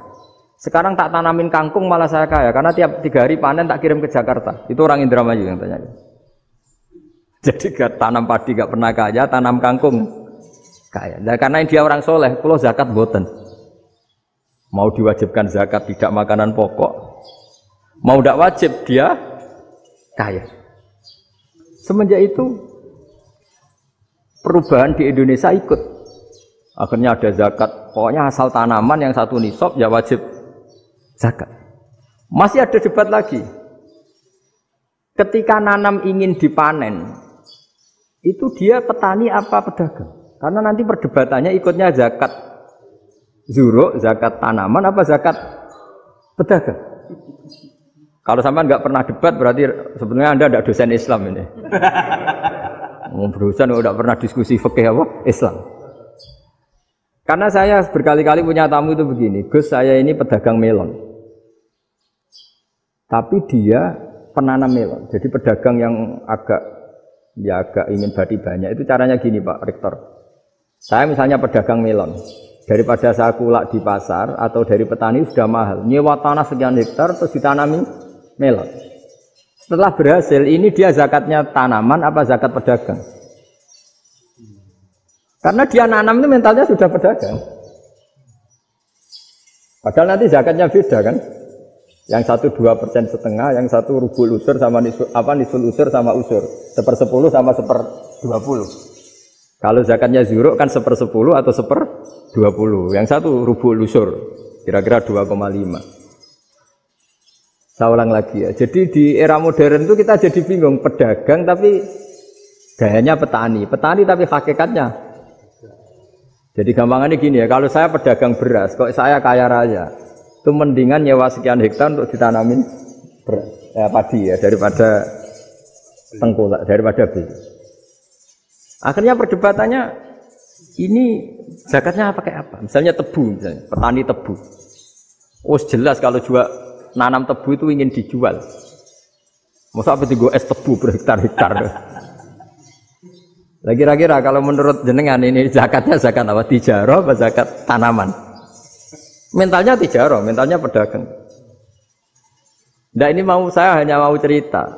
Sekarang tak tanamin kangkung malah saya kaya karena tiap 3 hari panen tak kirim ke Jakarta. Itu orang Indramayu yang tanya. Jadi gak tanam padi gak pernah kaya, tanam kangkung kaya. Nah, karena dia orang soleh, kalau zakat boten. Mau diwajibkan zakat tidak makanan pokok, mau tidak wajib dia kaya. Semenjak itu perubahan di Indonesia ikut. Akhirnya ada zakat, pokoknya asal tanaman yang 1 nisab ya wajib zakat. Masih ada debat lagi. Ketika nanam ingin dipanen, itu dia petani apa pedagang? Karena nanti perdebatannya ikutnya zakat zuruk, zakat tanaman apa zakat pedagang. Kalau sampean nggak pernah debat berarti sebenarnya Anda tidak dosen Islam ini. Berusaha nggak pernah diskusi fikih apa Islam. Karena saya berkali-kali punya tamu itu begini, Gus saya ini pedagang melon, tapi dia penanam melon. Jadi pedagang yang agak ingin badi banyak itu caranya gini Pak Rektor. Saya misalnya pedagang melon, daripada saya kulak di pasar atau dari petani sudah mahal, nyewa tanah sekian hektar terus ditanami melon. Setelah berhasil ini dia zakatnya tanaman apa zakat pedagang? Karena dia nanam itu mentalnya sudah pedagang. Padahal nanti zakatnya beda kan? Yang satu 2,5%, yang satu rubul usur sama nisul usur sama usur, 1/10 sama 1/20. Kalau zakatnya zuruk kan 1/10 atau 1/20. Yang satu rubul usur, kira-kira 2,5. Saya ulang lagi ya. Jadi di era modern itu kita jadi bingung, pedagang tapi gayanya petani, petani tapi hakikatnya. Jadi gampangannya gini ya, kalau saya pedagang beras, kok saya kaya raya. Itu mendingan nyewa sekian hektar untuk ditanamin padi ya daripada tengkulak, daripada beli. Akhirnya perdebatannya ini zakatnya pakai apa? Misalnya tebu, misalnya petani tebu. Oh jelas kalau jual nanam tebu itu ingin dijual. Masa apa tiga es tebu berhektar-hektar? Kira-kira kalau menurut jenengan ini zakatnya zakat apa? Tijarah apa zakat tanaman? Mentalnya tijarah, mentalnya pedagang. Nah ini saya hanya mau cerita.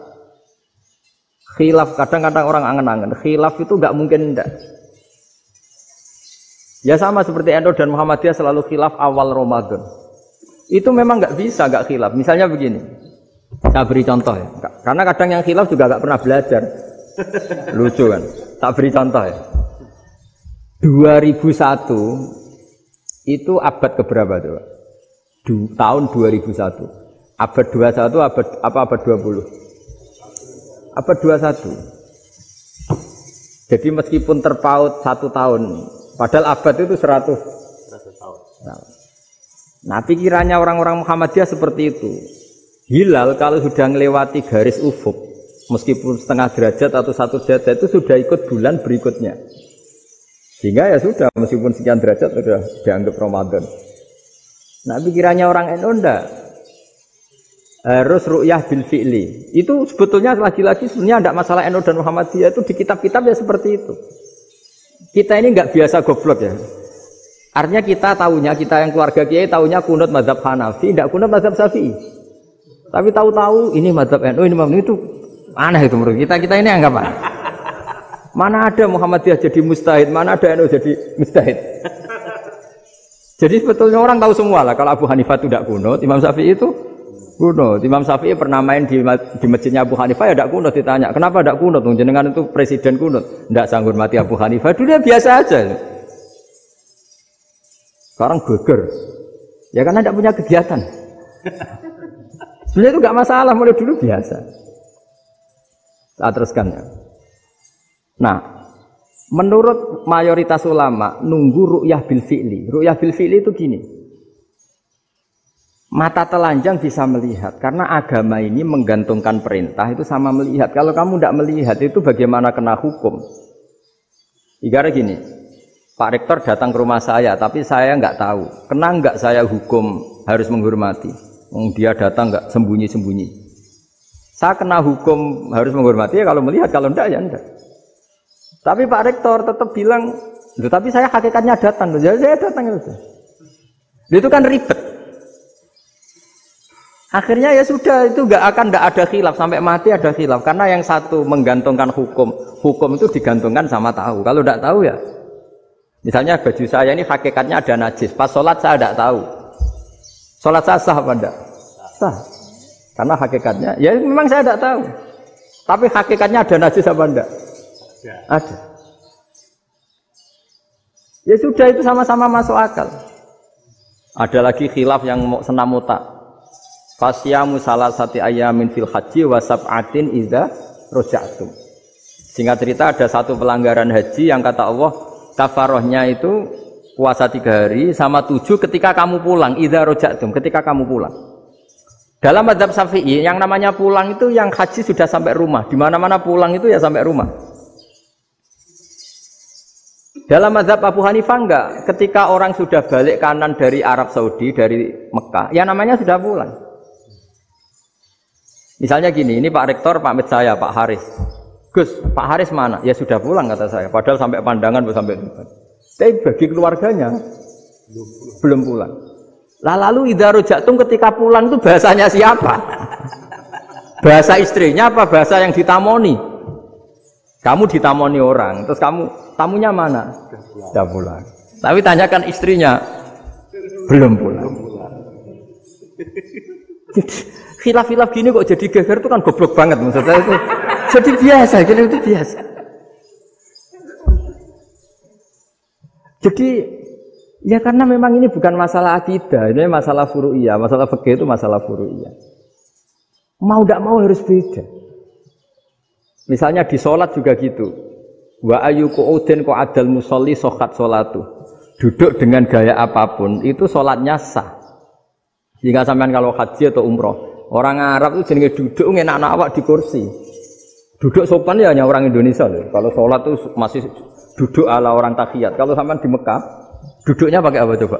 Khilaf, kadang-kadang orang angen-angen. Khilaf itu enggak mungkin enggak. Ya sama seperti NU dan Muhammadiyah selalu khilaf awal Ramadan. Itu memang enggak bisa enggak khilaf. Misalnya begini. Saya beri contoh ya. Karena kadang yang khilaf juga enggak pernah belajar. Lucu kan? Tak beri contoh ya. 2001 itu abad keberapa coba? Tahun 2001. Abad 21 abad 20? Abad 21. Jadi meskipun terpaut 1 tahun, padahal abad itu 100 tahun. Nah, pikirannya orang-orang Muhammadiyah seperti itu. Hilal kalau sudah melewati garis ufuk, meskipun setengah derajat atau 1 derajat itu sudah ikut bulan berikutnya. Sehingga ya sudah, meskipun sekian derajat sudah dianggap Ramadan. Nah pikirannya orang NU enggak. Harus ru'yah bil fi'li. Itu sebetulnya lagi-lagi sebenarnya enggak masalah NU dan Muhammadiyah, itu di kitab-kitab ya seperti itu. Kita ini enggak biasa goblok ya. Artinya kita tahunya, kita yang keluarga kiai tahunya kunut mazhab Hanafi, enggak kunut mazhab Syafi'i. Tapi tahu-tahu ini mazhab NU, ini mazhab itu aneh itu menurut kita. Kita ini anggap aneh. Mana ada Muhammadiyah jadi mustahid, mana ada NU jadi mustahid. Jadi sebetulnya orang tahu semua lah. Kalau Abu Hanifah itu tidak kunut, Imam Syafi'i itu kunut. Imam Syafi'i pernah main di masjidnya Abu Hanifah ya tidak kunut, ditanya kenapa tidak kunut? Jenengan itu presiden kunut, tidak sanggup mati Abu Hanifah. Dulu dia biasa aja. Sekarang geger, ya karena tidak punya kegiatan. Sebenarnya itu nggak masalah, mulai dulu biasa. Saya teruskan ya. Nah, menurut mayoritas ulama nunggu ru'yah bil fi'li. Ru'yah bil fi'li itu gini. Mata telanjang bisa melihat karena agama ini menggantungkan perintah itu sama melihat. Kalau kamu tidak melihat itu bagaimana kena hukum? Ibarat gini. Pak Rektor datang ke rumah saya tapi saya enggak tahu. Kena enggak saya hukum harus menghormati? Dia datang enggak sembunyi-sembunyi. Saya kena hukum harus menghormati ya kalau melihat, kalau enggak ya enggak. Tapi Pak Rektor tetap bilang, tapi saya hakikatnya datang, jadi saya datang itu. Itu kan ribet. Akhirnya ya sudah, itu enggak ada khilaf sampai mati ada khilaf karena yang satu menggantungkan hukum itu digantungkan sama tahu. Kalau enggak tahu ya, misalnya baju saya ini hakikatnya ada najis, pas sholat saya enggak tahu. Sholat saya sah apa enggak? Sah. Karena hakikatnya, ya memang saya enggak tahu. Tapi hakikatnya ada najis apa enggak? Ada. Ya sudah itu sama-sama masuk akal. Ada lagi khilaf yang senam otak. Fasyamu salasati ayamin fil haji wa sab'atin idza raja'tum. Singkat cerita ada satu pelanggaran haji yang kata Allah kafarohnya itu puasa 3 hari sama 7 ketika kamu pulang, idza raja'tum, ketika kamu pulang. Dalam mazhab Syafi'i yang namanya pulang itu yang haji sudah sampai rumah. Di mana-mana pulang itu ya sampai rumah. Dalam mazhab Abu Hanifah enggak, ketika orang sudah balik kanan dari Arab Saudi, dari Mekah, ya namanya sudah pulang. Misalnya gini, ini Pak Rektor pamit saya, Pak Haris. Gus, Pak Haris mana? Ya sudah pulang kata saya, padahal sampai pandangan sampai depan. Tapi bagi keluarganya belum pulang. Lalu idza raja'tum ketika pulang itu bahasanya siapa? Bahasa istrinya apa bahasa yang ditamoni? Kamu ditamoni orang, terus kamu tamunya mana? Sudah pulang. Tapi tanyakan istrinya, belum pulang. Khilaf-khilaf gini kok jadi geger itu kan goblok banget maksudnya itu. Jadi biasa, gitu itu biasa. Jadi ya karena memang ini bukan masalah akidah, ini masalah furu'iyah, masalah fikih itu masalah furu'iyah. Mau tidak mau harus beda. Misalnya di sholat juga gitu. Wa ayyuku udin ko adal musolli sohat sholatu. Duduk dengan gaya apapun itu sholatnya sah. Jika sampean kalau haji atau umroh, orang Arab itu jenenge duduk ngenak-nak awak di kursi. Duduk sopan ya hanya orang Indonesia loh. Kalau sholat itu masih duduk ala orang tahiyat. Kalau sampean di Mekah, duduknya pakai apa coba?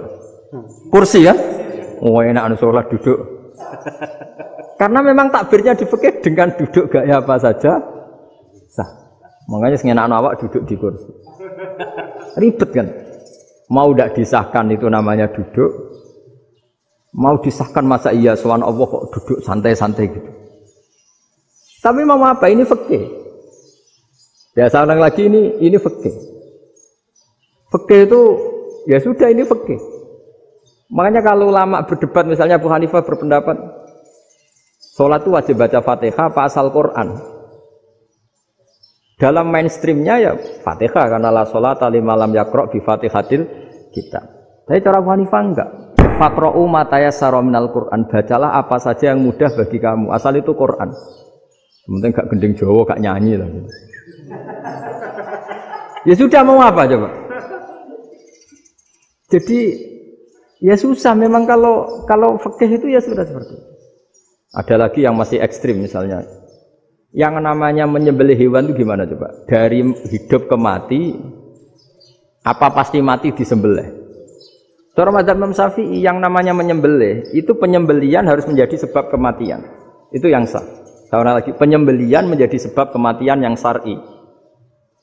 Kursi ya? Oh enak anu sholat duduk. Karena memang takbirnya di fikih dengan duduk gaya apa saja sah. Makanya sengenak awak duduk di kursi. Ribet kan? Mau tidak disahkan itu namanya duduk. Mau disahkan masa iya sowan Allah kok duduk santai-santai gitu. Tapi mau apa? Ini fikih. Biasa orang lagi ini fikih. Fikih itu ya sudah ini fikih. Makanya kalau ulama berdebat misalnya Abu Hanifah berpendapat sholat itu wajib baca Fatihah apa asal Quran. Dalam mainstreamnya ya Fatihah karena la sholata liman lam yaqra bi Fatihatil kitab. Tapi cara Abu Hanifah enggak. Faqra'u ma tayassara minal Qur'an, bacalah apa saja yang mudah bagi kamu. Asal itu Quran. Penting enggak gending Jawa, enggak nyanyi lah gitu. Ya sudah mau apa coba? Jadi ya susah memang kalau fikih itu ya sudah seperti itu. Ada lagi yang masih ekstrim misalnya. Yang namanya menyembelih hewan itu gimana coba? Dari hidup ke mati, apa pasti mati disembelih? Cara mazhab Imam Syafi'i yang namanya menyembelih, itu penyembelian harus menjadi sebab kematian. Itu yang sah. Karena lagi penyembelian menjadi sebab kematian yang syar'i.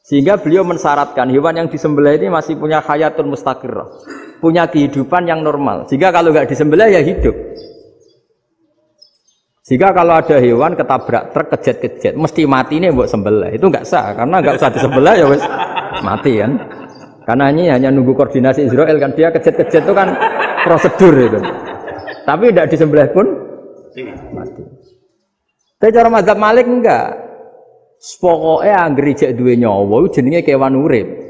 Sehingga beliau mensyaratkan hewan yang disembelih ini masih punya hayatun mustaqirrah, punya kehidupan yang normal. Sehingga kalau nggak disembelih ya hidup. Jika kalau ada hewan ketabrak truk kejet-kejet, mesti mati ini buat sembelih. Itu enggak sah, karena enggak usah disembelih ya wes mati kan. Karena ini hanya nunggu koordinasi Israel kan, dia kejet-kejet itu kan prosedur itu. Tapi tidak disembelih pun mati. Tapi cara mazhab Malik enggak. Pokoknya anggere jek duwe nyawa jenenge kewan urip.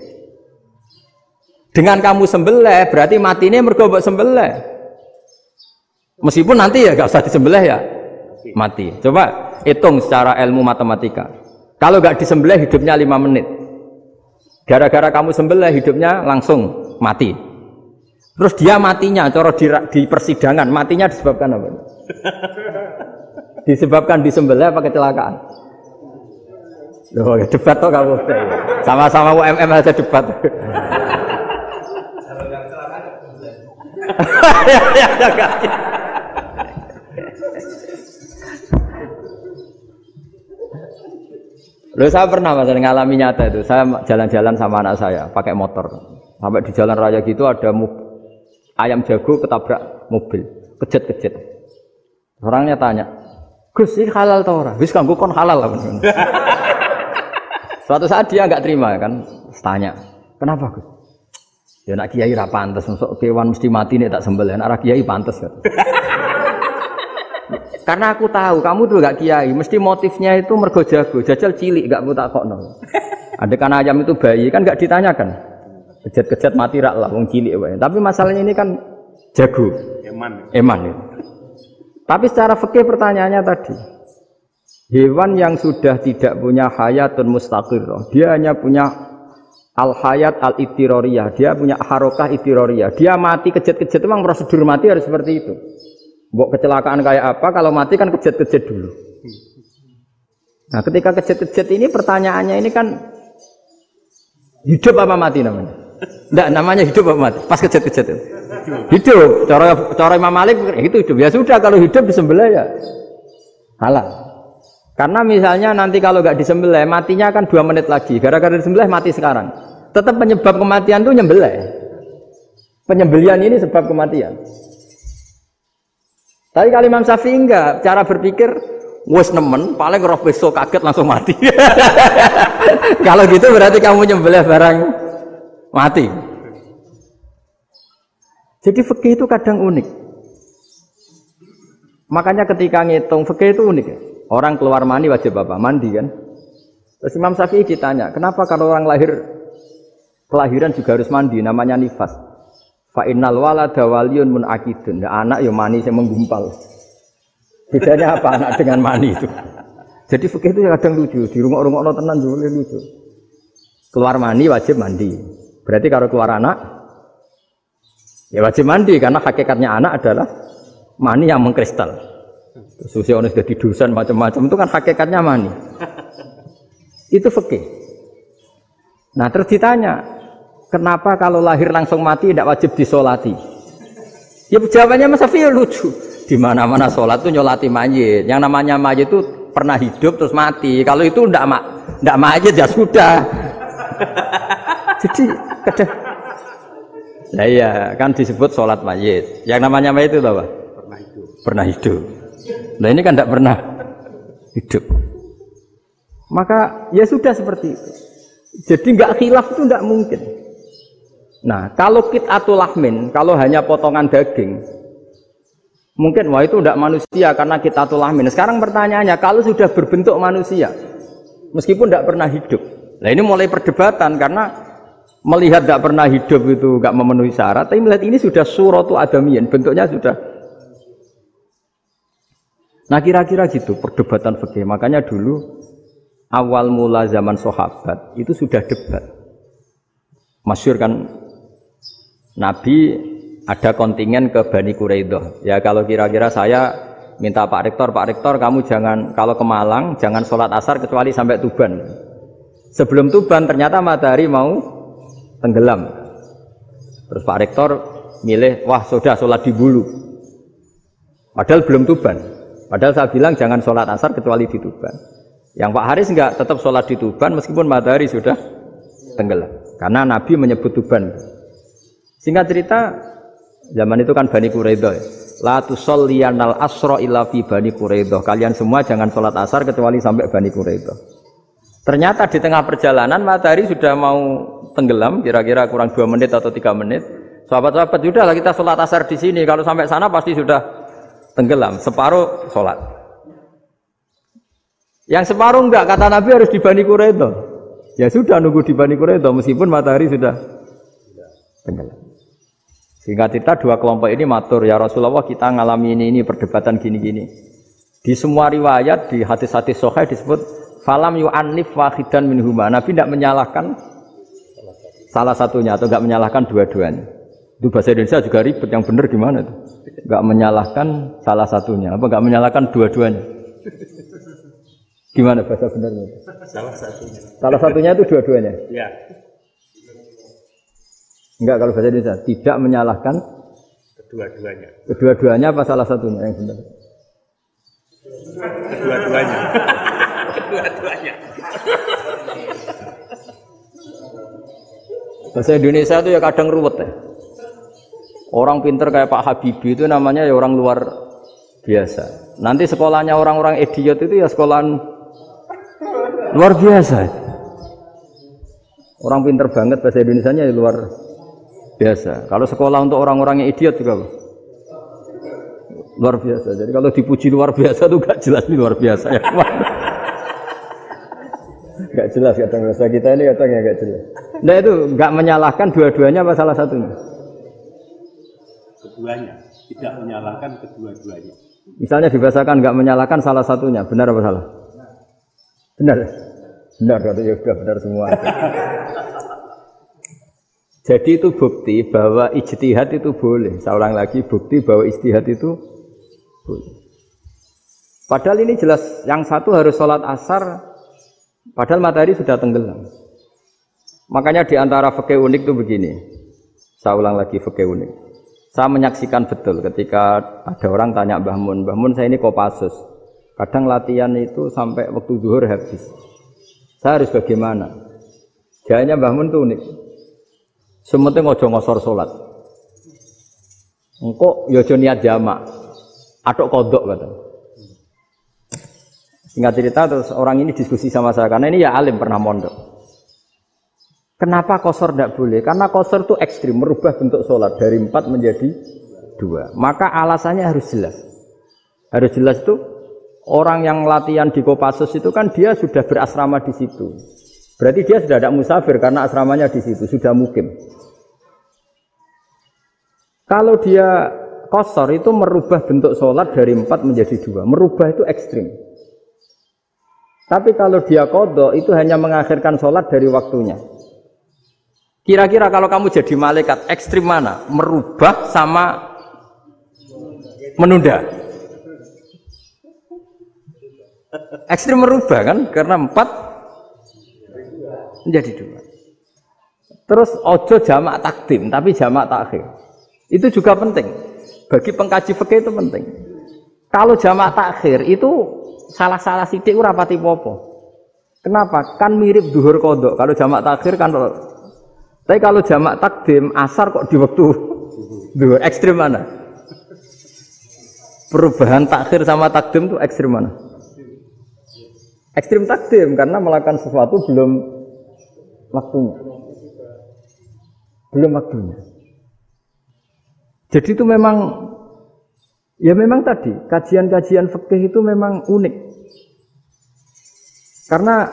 Dengan kamu sembelih berarti matine mergo mbok sembelih. Meskipun nanti ya enggak usah disembelih ya. Mati. Coba hitung secara ilmu matematika. Kalau nggak disembelih hidupnya 5 menit. Gara-gara kamu sembelih hidupnya langsung mati. Terus dia matinya, cara di persidangan matinya disebabkan apa? Disebabkan disembelih apa kecelakaan? Loh, debat toh kamu. Sama-sama UMM aja debat. Loh, saya pernah misalnya ngalami nyata itu, saya jalan-jalan sama anak saya pakai motor, sampai di jalan raya gitu ada ayam jago ketabrak mobil, kejet-kejet. Orangnya tanya, Gus ini halal tau ora? Wis kanggo kon halal lah. Suatu saat dia nggak terima kan, tanya, kenapa Gus? Ya nak kiai ra pantes, masuk kewan mesti mati nih tak sembelih, nak kiai pantes kan. Karena aku tahu kamu tuh gak kiai, mesti motifnya itu mergo jago, jajal cilik gak mau tak kokno. Ada kan ayam itu bayi kan gak ditanyakan, kejet-kejet mati rak lah, wong cilik. Tapi masalahnya ini kan jago, eman ya. Tapi secara fikih pertanyaannya tadi, hewan yang sudah tidak punya hayatun mustaqirrah, dia hanya punya al-hayat al-ittiroriyah, dia punya harokah ittiroriyah, dia mati kejet-kejet, memang prosedur mati harus seperti itu. Mbok kecelakaan kayak apa, kalau mati kan kejet-kejet dulu. Nah ketika kejet-kejet ini pertanyaannya ini kan hidup apa mati namanya? Enggak, namanya hidup apa mati? Pas kejet-kejet itu. Hidup. Cara Imam Malik itu hidup. Ya sudah, kalau hidup disembelih ya halal. Karena misalnya nanti kalau nggak disembelih matinya kan 2 menit lagi. Gara-gara disembelih mati sekarang. Tetap penyebab kematian itu nyembelih. Penyembelian ini sebab kematian. Tapi kalau Imam Syafi'i enggak, cara berpikir wes nemen, paling roh besok kaget langsung mati. Kalau gitu berarti kamu nyembelih barang mati. Jadi fikih itu kadang unik. Makanya ketika ngitung fikih itu unik ya. Orang keluar mani wajib apa? Mandi kan? Terus Imam Syafi'i ditanya, kenapa kalau orang lahir kelahiran juga harus mandi? Namanya nifas. Fa innal walada waliyun munaqidun. Anak ya mani yang menggumpal. Bedanya apa anak dengan mani itu? Jadi fikih itu kadang lucu. Di rumah-rumah tenan juga lucu. Keluar mani wajib mandi. Berarti kalau keluar anak ya wajib mandi karena hakikatnya anak adalah mani yang mengkristal. Sudah sudah didusan macam-macam itu kan hakikatnya mani. Itu fikih. Nah terus ditanya, kenapa kalau lahir langsung mati tidak wajib disolati? Ya jawabannya Mas Syafi'i lucu. Di mana-mana sholat itu nyolati mayit. Yang namanya mayit itu pernah hidup terus mati. Kalau itu tidak mayit ya sudah. Jadi kadang, nah iya kan disebut sholat mayit. Yang namanya mayit itu apa? Pernah hidup. Pernah hidup. Nah ini kan tidak pernah hidup. Maka ya sudah seperti itu. Jadi nggak khilaf itu tidak mungkin. Nah kalau qit'atul lahmin, kalau hanya potongan daging, mungkin wah itu tidak manusia karena qit'atul lahmin. Sekarang pertanyaannya, kalau sudah berbentuk manusia, meskipun tidak pernah hidup, nah ini mulai perdebatan karena melihat tidak pernah hidup itu nggak memenuhi syarat, tapi melihat ini sudah suratu adamiyin, bentuknya sudah. Nah kira-kira gitu perdebatan fikih. Makanya dulu awal mula zaman sahabat itu sudah debat. Masyhur kan Nabi ada kontingen ke Bani Quraidah. Ya kalau kira-kira saya minta Pak Rektor kamu jangan kalau ke Malang jangan sholat asar kecuali sampai Tuban. Sebelum Tuban ternyata matahari mau tenggelam. Terus Pak Rektor milih, wah sudah sholat di Bulu. Padahal belum Tuban. Padahal saya bilang jangan sholat asar kecuali di Tuban. Yang Pak Haris enggak, tetap sholat di Tuban meskipun matahari sudah tenggelam. Karena Nabi menyebut Tuban. Singkat cerita, zaman itu kan Bani Quraidah. La tusolliyanal asra illa fi Bani Quraidah. Kalian semua jangan sholat asar kecuali sampai Bani Quraidah. Ternyata di tengah perjalanan matahari sudah mau tenggelam, kira-kira kurang 2 menit atau 3 menit. Sahabat-sahabat, sudahlah kita sholat asar di sini. Kalau sampai sana pasti sudah tenggelam, separuh sholat. Yang separuh enggak, kata Nabi harus di Bani Quraidah. Ya sudah nunggu di Bani Quraidah meskipun matahari sudah tenggelam. Sehingga kita 2 kelompok ini matur, ya Rasulullah kita ngalami ini perdebatan gini-gini. Di semua riwayat, di hadis-hadis sahih disebut falam yu'annif wahidan minhuma. Nabi tidak menyalahkan salah satunya atau enggak menyalahkan dua-duanya. Itu bahasa Indonesia juga ribet, yang benar gimana itu? Enggak menyalahkan salah satunya, apa enggak menyalahkan dua-duanya? Gimana bahasa benernya? Salah satunya. Salah satunya itu dua-duanya? Iya. Enggak, kalau bahasa Indonesia tidak menyalahkan kedua-duanya. Kedua-duanya apa salah satunya yang benar? Kedua-duanya. Kedua-duanya. Bahasa Indonesia itu ya kadang ruwet ya. Orang pinter kayak Pak Habibie itu namanya ya orang luar biasa. Nanti sekolahnya orang-orang idiot itu ya sekolahan luar biasa. Orang pinter banget bahasa Indonesianya ya luar biasa. Kalau sekolah untuk orang-orang yang idiot juga luar biasa. Jadi kalau dipuji luar biasa itu gak jelas ini luar biasa ya. Gak jelas kadang bahasa kita ini kadang ya gak jelas. Nah itu gak menyalahkan dua-duanya apa salah satunya? Keduanya, tidak menyalahkan kedua-duanya. Misalnya dibahasakan nggak menyalahkan salah satunya, benar apa salah? Benar. Benar, ya sudah benar semua. Jadi itu bukti bahwa ijtihad itu boleh. Saya ulang lagi, bukti bahwa ijtihad itu boleh. Padahal ini jelas, yang satu harus sholat asar, padahal matahari sudah tenggelam. Makanya di antara fikih unik itu begini. Saya ulang lagi fikih unik. Saya menyaksikan betul ketika ada orang tanya Mbah Mun saya ini Kopassus. Kadang latihan itu sampai waktu zuhur habis. Saya harus bagaimana? Jawabnya Mbah Mun itu unik. Sementing ojo ngosor sholat. Engkau ya ojo niat jamak. Atok kodok kata. Singkat cerita terus orang ini diskusi sama saya karena ini ya alim pernah mondok. Kenapa qashar tidak boleh? Karena qashar itu ekstrim, merubah bentuk sholat dari 4 menjadi 2. Maka alasannya harus jelas. Harus jelas itu orang yang latihan di Kopassus itu kan dia sudah berasrama di situ. Berarti dia sudah tidak musafir karena asramanya di situ, sudah mukim. Kalau dia qashar itu merubah bentuk sholat dari 4 menjadi 2. Merubah itu ekstrim. Tapi kalau dia qadha itu hanya mengakhirkan sholat dari waktunya. Kira-kira kalau kamu jadi malaikat ekstrim mana? Merubah sama menunda? Ekstrim merubah kan? Karena 4 menjadi 2. Terus ojo jamak takdim, tapi jamak takhir. Itu juga penting. Bagi pengkaji fikih itu penting. Kalau jamak takhir itu salah-salah sidik ora pati popo. Kenapa? Kan mirip duhur kodok. Kalau jamak takhir kan. Tapi kalau jamak takdim asar kok di waktu duhur, ekstrim mana? Perubahan takhir sama takdim itu ekstrim mana? Ekstrim takdim karena melakukan sesuatu belum waktunya. Belum waktunya. Jadi itu memang ya memang tadi kajian-kajian fikih itu memang unik. Karena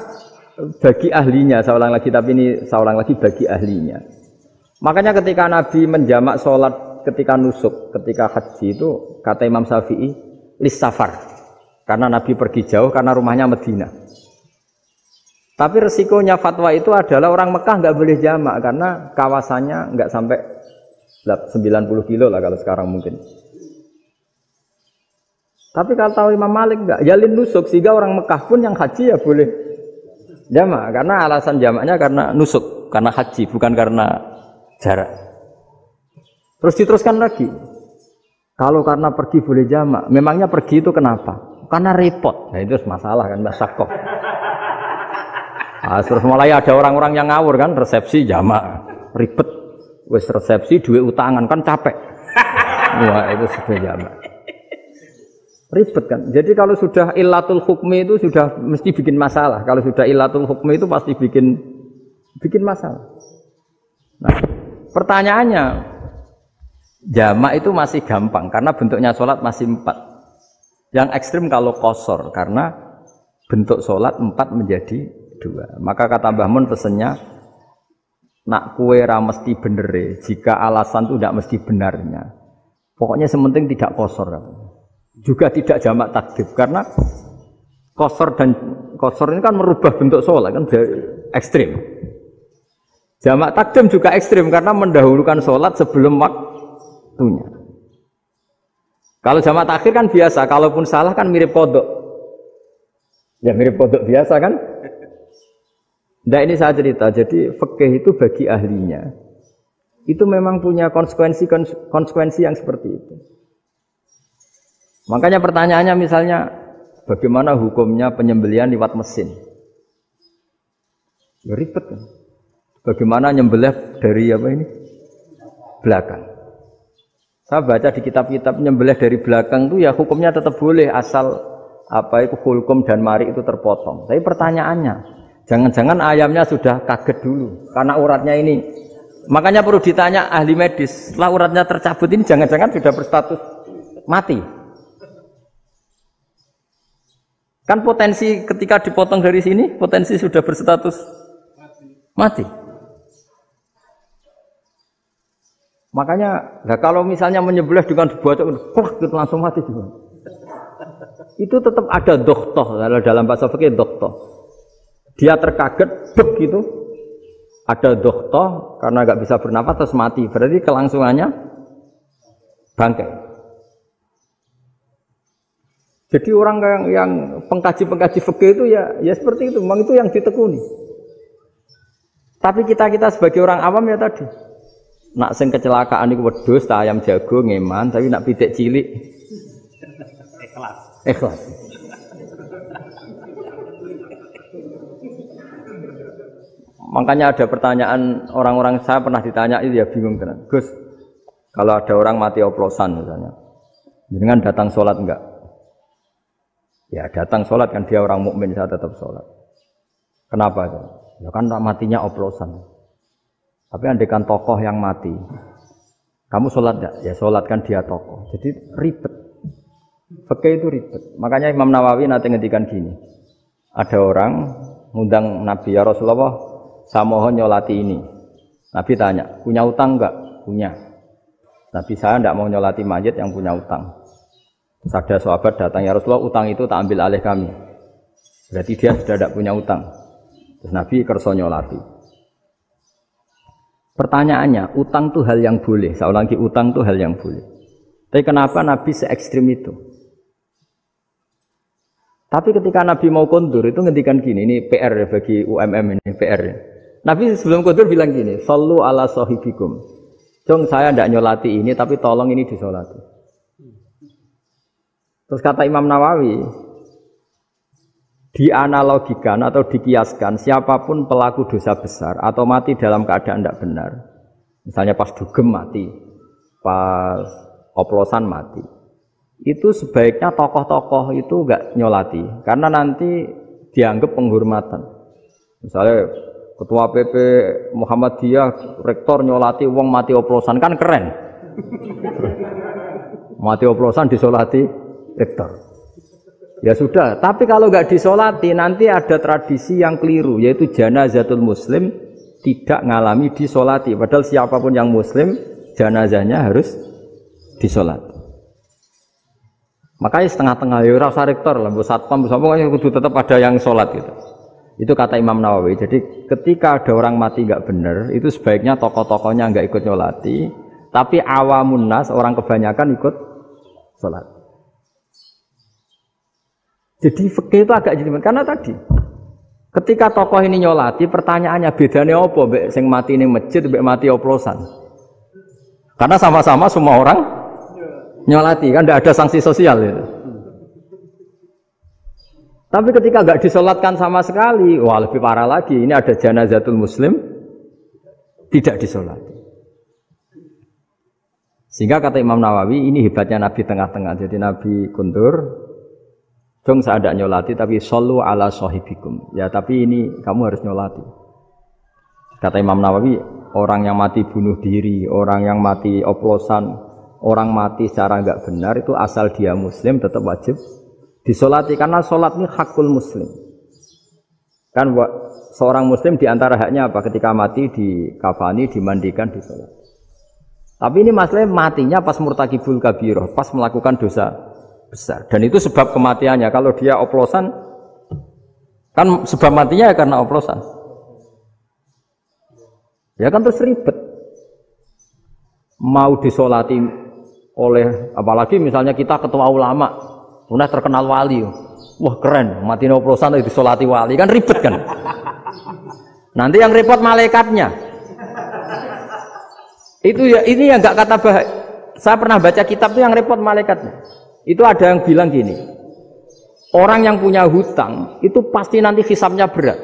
bagi ahlinya, saya ulang lagi, tapi ini saya ulang lagi bagi ahlinya. Makanya ketika Nabi menjamak sholat ketika nusuk, ketika haji itu kata Imam Syafi'i lis safar, karena Nabi pergi jauh karena rumahnya Madinah. Tapi resikonya fatwa itu adalah orang Mekah nggak boleh jamak karena kawasannya nggak sampai 90 kilo lah kalau sekarang mungkin. Tapi kalau tahu Imam Malik nggak, jalin nusuk sehingga orang Mekah pun yang haji ya boleh jamak, karena alasan jamaknya karena nusuk, karena haji, bukan karena jarak. Terus diteruskan lagi. Kalau karena pergi boleh jamak, memangnya pergi itu kenapa? Karena repot. Nah itu masalah kan, masyakoh. Nah, terus mulai ada orang-orang yang ngawur kan, resepsi jamak, ribet. Wes resepsi duit utangan kan capek. Wah itu sudah jamak. Ribet kan. Jadi kalau sudah illatul hukmi itu sudah mesti bikin masalah. Kalau sudah illatul hukmi itu pasti bikin masalah. Nah, pertanyaannya, jamak itu masih gampang karena bentuknya sholat masih 4. Yang ekstrim kalau qashar karena bentuk sholat 4 menjadi 2. Maka kata Mbah Mun pesennya, nak kue ra mesti bener, jika alasan itu tidak mesti benarnya. Pokoknya sementing tidak qashar. Juga tidak jamak takdim karena qashar ini kan merubah bentuk sholat kan ekstrim. Jamak takdim juga ekstrim karena mendahulukan sholat sebelum waktunya. Kalau jamak takhir kan biasa, kalaupun salah kan mirip kodok. Ya mirip kodok biasa kan. Nah ini saya cerita, jadi fikih itu bagi ahlinya itu memang punya konsekuensi yang seperti itu. Makanya pertanyaannya misalnya bagaimana hukumnya penyembelihan lewat mesin? Ya ribet kan. Bagaimana nyembelih dari apa ini? Belakang. Saya baca di kitab-kitab nyembelih dari belakang itu ya hukumnya tetap boleh asal apa itu hulkum dan mari itu terpotong. Tapi pertanyaannya, jangan-jangan ayamnya sudah kaget dulu karena uratnya ini. Makanya perlu ditanya ahli medis, setelah uratnya tercabut ini jangan-jangan sudah berstatus mati. Kan potensi ketika dipotong dari sini, potensi sudah berstatus mati. Makanya, nah kalau misalnya menyembelih dengan dibaca, itu langsung mati juga. itu tetap ada dokhtoh. Kalau dalam bahasa fikih dokhtoh. Dia terkaget, begitu ada dokhtoh karena nggak bisa bernafas terus mati. Berarti kelangsungannya bangkai. Jadi orang yang pengkaji fikih itu ya seperti itu. Memang itu yang ditekuni. Tapi kita sebagai orang awam ya tadi. Nak sing kecelakaan iku wedhus ta ayam jago ngeman, tapi nak pitik cilik ikhlas. Makanya ada pertanyaan orang-orang, saya pernah ditanya itu ya bingung tenan. Gus, kalau ada orang mati oplosan misalnya, dengan datang sholat enggak? Ya datang sholat kan, dia orang mukmin, saya tetap sholat. Kenapa itu? Ya kan matinya oplosan. Tapi andekan tokoh yang mati, kamu sholat enggak? Ya sholat kan dia tokoh. Jadi ribet. Fikih itu ribet. Makanya Imam Nawawi nanti ngendikan gini. Ada orang ngundang Nabi, ya Rasulullah, saya mohon nyolati ini. Nabi tanya, punya utang enggak? Punya. Nabi, saya enggak mau nyolati mayit yang punya utang. Terus ada sahabat datang, ya Rasulullah, utang itu tak ambil alih kami. Berarti dia sudah tidak punya utang. Terus Nabi kerso nyolati. Pertanyaannya, utang itu hal yang boleh. Saya ulangi, utang itu hal yang boleh. Tapi kenapa Nabi se-ekstrim itu? Tapi ketika Nabi mau kondur itu ngendikan gini, ini PR bagi UMM ini, PR. Nabi sebelum kondur bilang gini, sallu ala sahibikum. Jong saya tidak nyolati ini, tapi tolong ini disolati. Terus kata Imam Nawawi, dianalogikan atau dikiaskan siapapun pelaku dosa besar atau mati dalam keadaan tidak benar, misalnya pas dugem mati, pas oplosan mati, itu sebaiknya tokoh-tokoh itu enggak nyolati karena nanti dianggap penghormatan. Misalnya ketua PP Muhammadiyah rektor nyolati wong mati oplosan kan keren. Mati oplosan disolati rektor. Ya sudah, tapi kalau nggak disolati nanti ada tradisi yang keliru, yaitu janazatul muslim tidak ngalami disolati. Padahal siapapun yang muslim, janazahnya harus disolati. Makanya setengah-tengah, ya rasa rektor lah, satpam, pokoknya kudu tetap ada yang sholat gitu. Itu kata Imam Nawawi. Jadi ketika ada orang mati nggak benar, itu sebaiknya tokoh-tokohnya nggak ikut nyolati, tapi awamun nas, orang kebanyakan ikut sholat. Jadi fikih itu agak jelimet karena tadi ketika tokoh ini nyolati, pertanyaannya bedanya apa mbek sing mati ning masjid mbek mati oplosan? Karena sama-sama semua orang nyolati kan tidak ada sanksi sosial itu. Tapi ketika enggak disolatkan sama sekali, wah lebih parah lagi. Ini ada janazatul muslim tidak disolati. Sehingga kata Imam Nawawi ini hebatnya Nabi tengah-tengah. Jadi Nabi kundur, jong saya tidak nyolati tapi shollu ala sahibikum. Ya tapi ini kamu harus nyolati. Kata Imam Nawawi, orang yang mati bunuh diri, orang yang mati oplosan, orang mati secara enggak benar itu asal dia muslim tetap wajib disolati karena sholat ini hakul muslim. Kan seorang muslim diantara haknya apa? Ketika mati dikafani, dimandikan, disolat. Tapi ini masalahnya matinya pas murtakibul kabiroh, pas melakukan dosa besar. Dan itu sebab kematiannya. Kalau dia oplosan, kan sebab matinya ya karena oplosan. Ya kan terus ribet. Mau disolati oleh, apalagi misalnya kita ketua ulama, udah terkenal wali. Wah keren, mati oplosan itu disolati wali. Kan ribet kan. Nanti yang repot malaikatnya. Itu ya, ini yang enggak kata bahaya. Saya pernah baca kitab itu yang repot malaikatnya. Itu ada yang bilang gini, orang yang punya hutang itu pasti nanti hisabnya berat,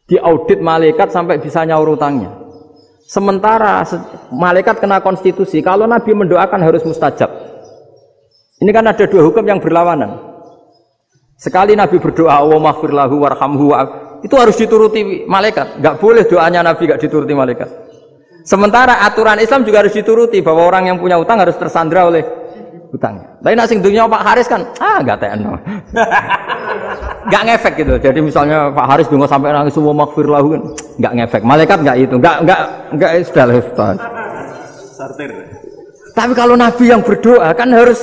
diaudit malaikat sampai bisa nyaur hutangnya. Sementara malaikat kena konstitusi, kalau Nabi mendoakan harus mustajab. Ini kan ada dua hukum yang berlawanan. Sekali Nabi berdoa Allahumma ighfir lahu warhamhu, itu harus dituruti malaikat. Enggak boleh doanya Nabi enggak dituruti malaikat. Sementara aturan Islam juga harus dituruti, bahwa orang yang punya hutang harus tersandra oleh hutangnya. Tapi nak sing dunia Pak Haris kan, enggak tekno. Enggak ngefek gitu. Jadi misalnya Pak Haris donga sampai nangis semua maghfir lahu kan, enggak ngefek. Malaikat enggak itu, enggak sudah Ustaz. Sartir. Tapi kalau Nabi yang berdoa kan harus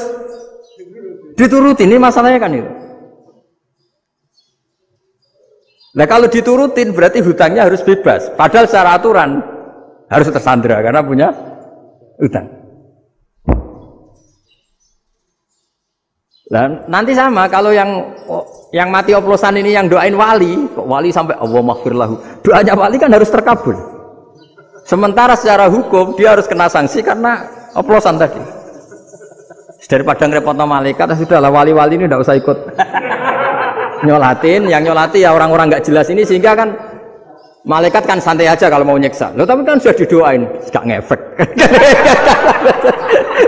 Diturutin, ini masalahnya kan itu. Nah kalau diturutin berarti hutangnya harus bebas. Padahal secara aturan harus tersandera karena punya hutang. Nah, nanti sama kalau yang mati oplosan ini yang doain wali, kok wali sampai Allah maghfirlahu. Doanya wali kan harus terkabul. Sementara secara hukum dia harus kena sanksi karena oplosan tadi. Daripada ngerepotno malaikat, sudahlah wali-wali ini tidak usah ikut nyolatin, yang nyolati ya orang-orang nggak jelas ini sehingga kan malaikat kan santai aja kalau mau nyiksa. Loh tapi kan sudah didoain, nggak ngefek.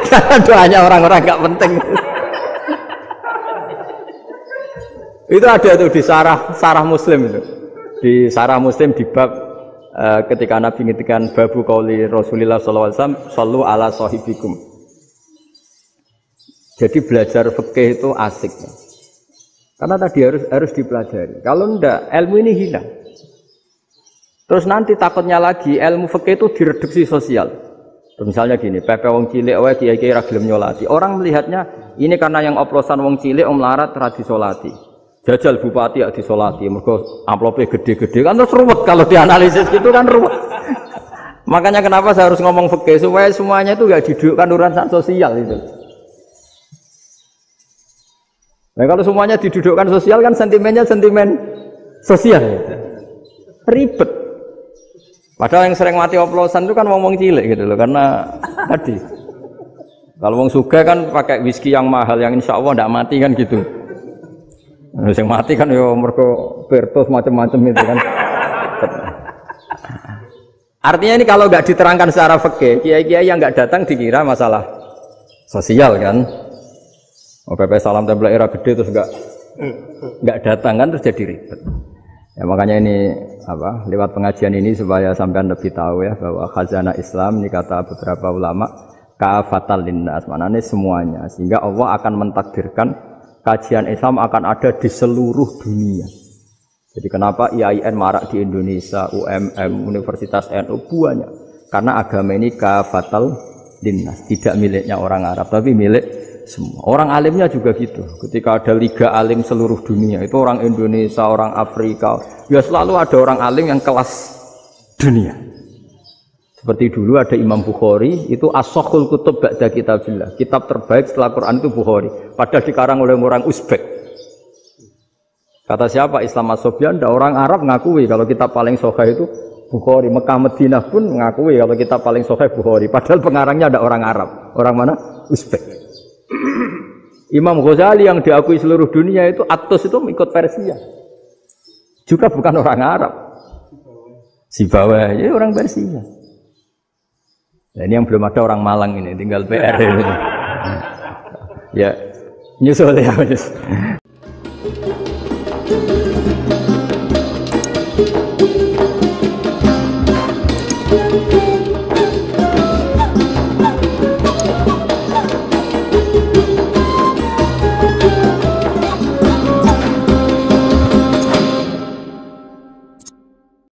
Karena doanya orang-orang nggak penting. Itu ada tuh di sarah Muslim itu. Di sarah Muslim di bab ketika Nabi ngintikan babu qauli Rasulullah sallallahu alaihi wasallam sallu ala sahibikum. Jadi belajar fikih itu asik. Karena tadi harus dipelajari. Kalau enggak, ilmu ini hilang. Terus nanti takutnya lagi ilmu fikih itu direduksi sosial. Misalnya gini, pepe wong cilik wae kiai-kiai ra gelem nyolati. Orang melihatnya ini karena yang oplosan wong cilik melarat ra disolati. Jajal bupati ya disolati, mergo amplopnya gede-gede kan terus ruwet kalau dianalisis gitu kan ruwet. Makanya kenapa saya harus ngomong fikih supaya semuanya itu enggak didudukkan urusan sosial itu. Nah kalau semuanya didudukkan sosial kan sentimennya sentimen sosial. Ribet. Padahal yang sering mati oplosan itu kan ngomong cilik gitu loh, karena tadi. Kalau wong sugih kan pakai whisky yang mahal yang insya Allah tidak mati kan gitu. Nah, yang mati kan yo mergo Bertos macam-macam itu kan. Artinya ini kalau nggak diterangkan secara fikih, kiai-kiai yang nggak datang dikira masalah sosial kan. PP salam tempel era gede terus nggak datang kan terus jadi ribet. Ya makanya ini apa lewat pengajian ini supaya sampean lebih tahu ya bahwa khazanah Islam ini kata beberapa ulama kafatal linnas, maknanya semuanya, sehingga Allah akan mentakdirkan kajian Islam akan ada di seluruh dunia. Jadi kenapa IAIN marak di Indonesia, UMM, Universitas NU banyak, karena agama ini kafatal linnas, tidak miliknya orang Arab tapi milik semua. Orang alimnya juga gitu. Ketika ada liga alim seluruh dunia, itu orang Indonesia, orang Afrika, ya selalu ada orang alim yang kelas dunia. Seperti dulu ada Imam Bukhari, itu as-sakhul kutub ba'da kitabillah. Kitab terbaik setelah Quran itu Bukhari. Padahal dikarang oleh orang Uzbek. Kata siapa? Islam As-Sobyan, ada orang Arab ngakui kalau kitab paling sahih itu Bukhari. Mekah Madinah pun mengakui kalau kitab paling sahih Bukhari. Padahal pengarangnya ada orang Arab. Orang mana? Uzbek. Imam Ghazali yang diakui seluruh dunia itu Atos itu ikut Persia. Juga bukan orang Arab. Sibawah ya orang Persia. Nah, ini yang belum ada orang Malang ini, tinggal PR ini. Ya, nyusul ya.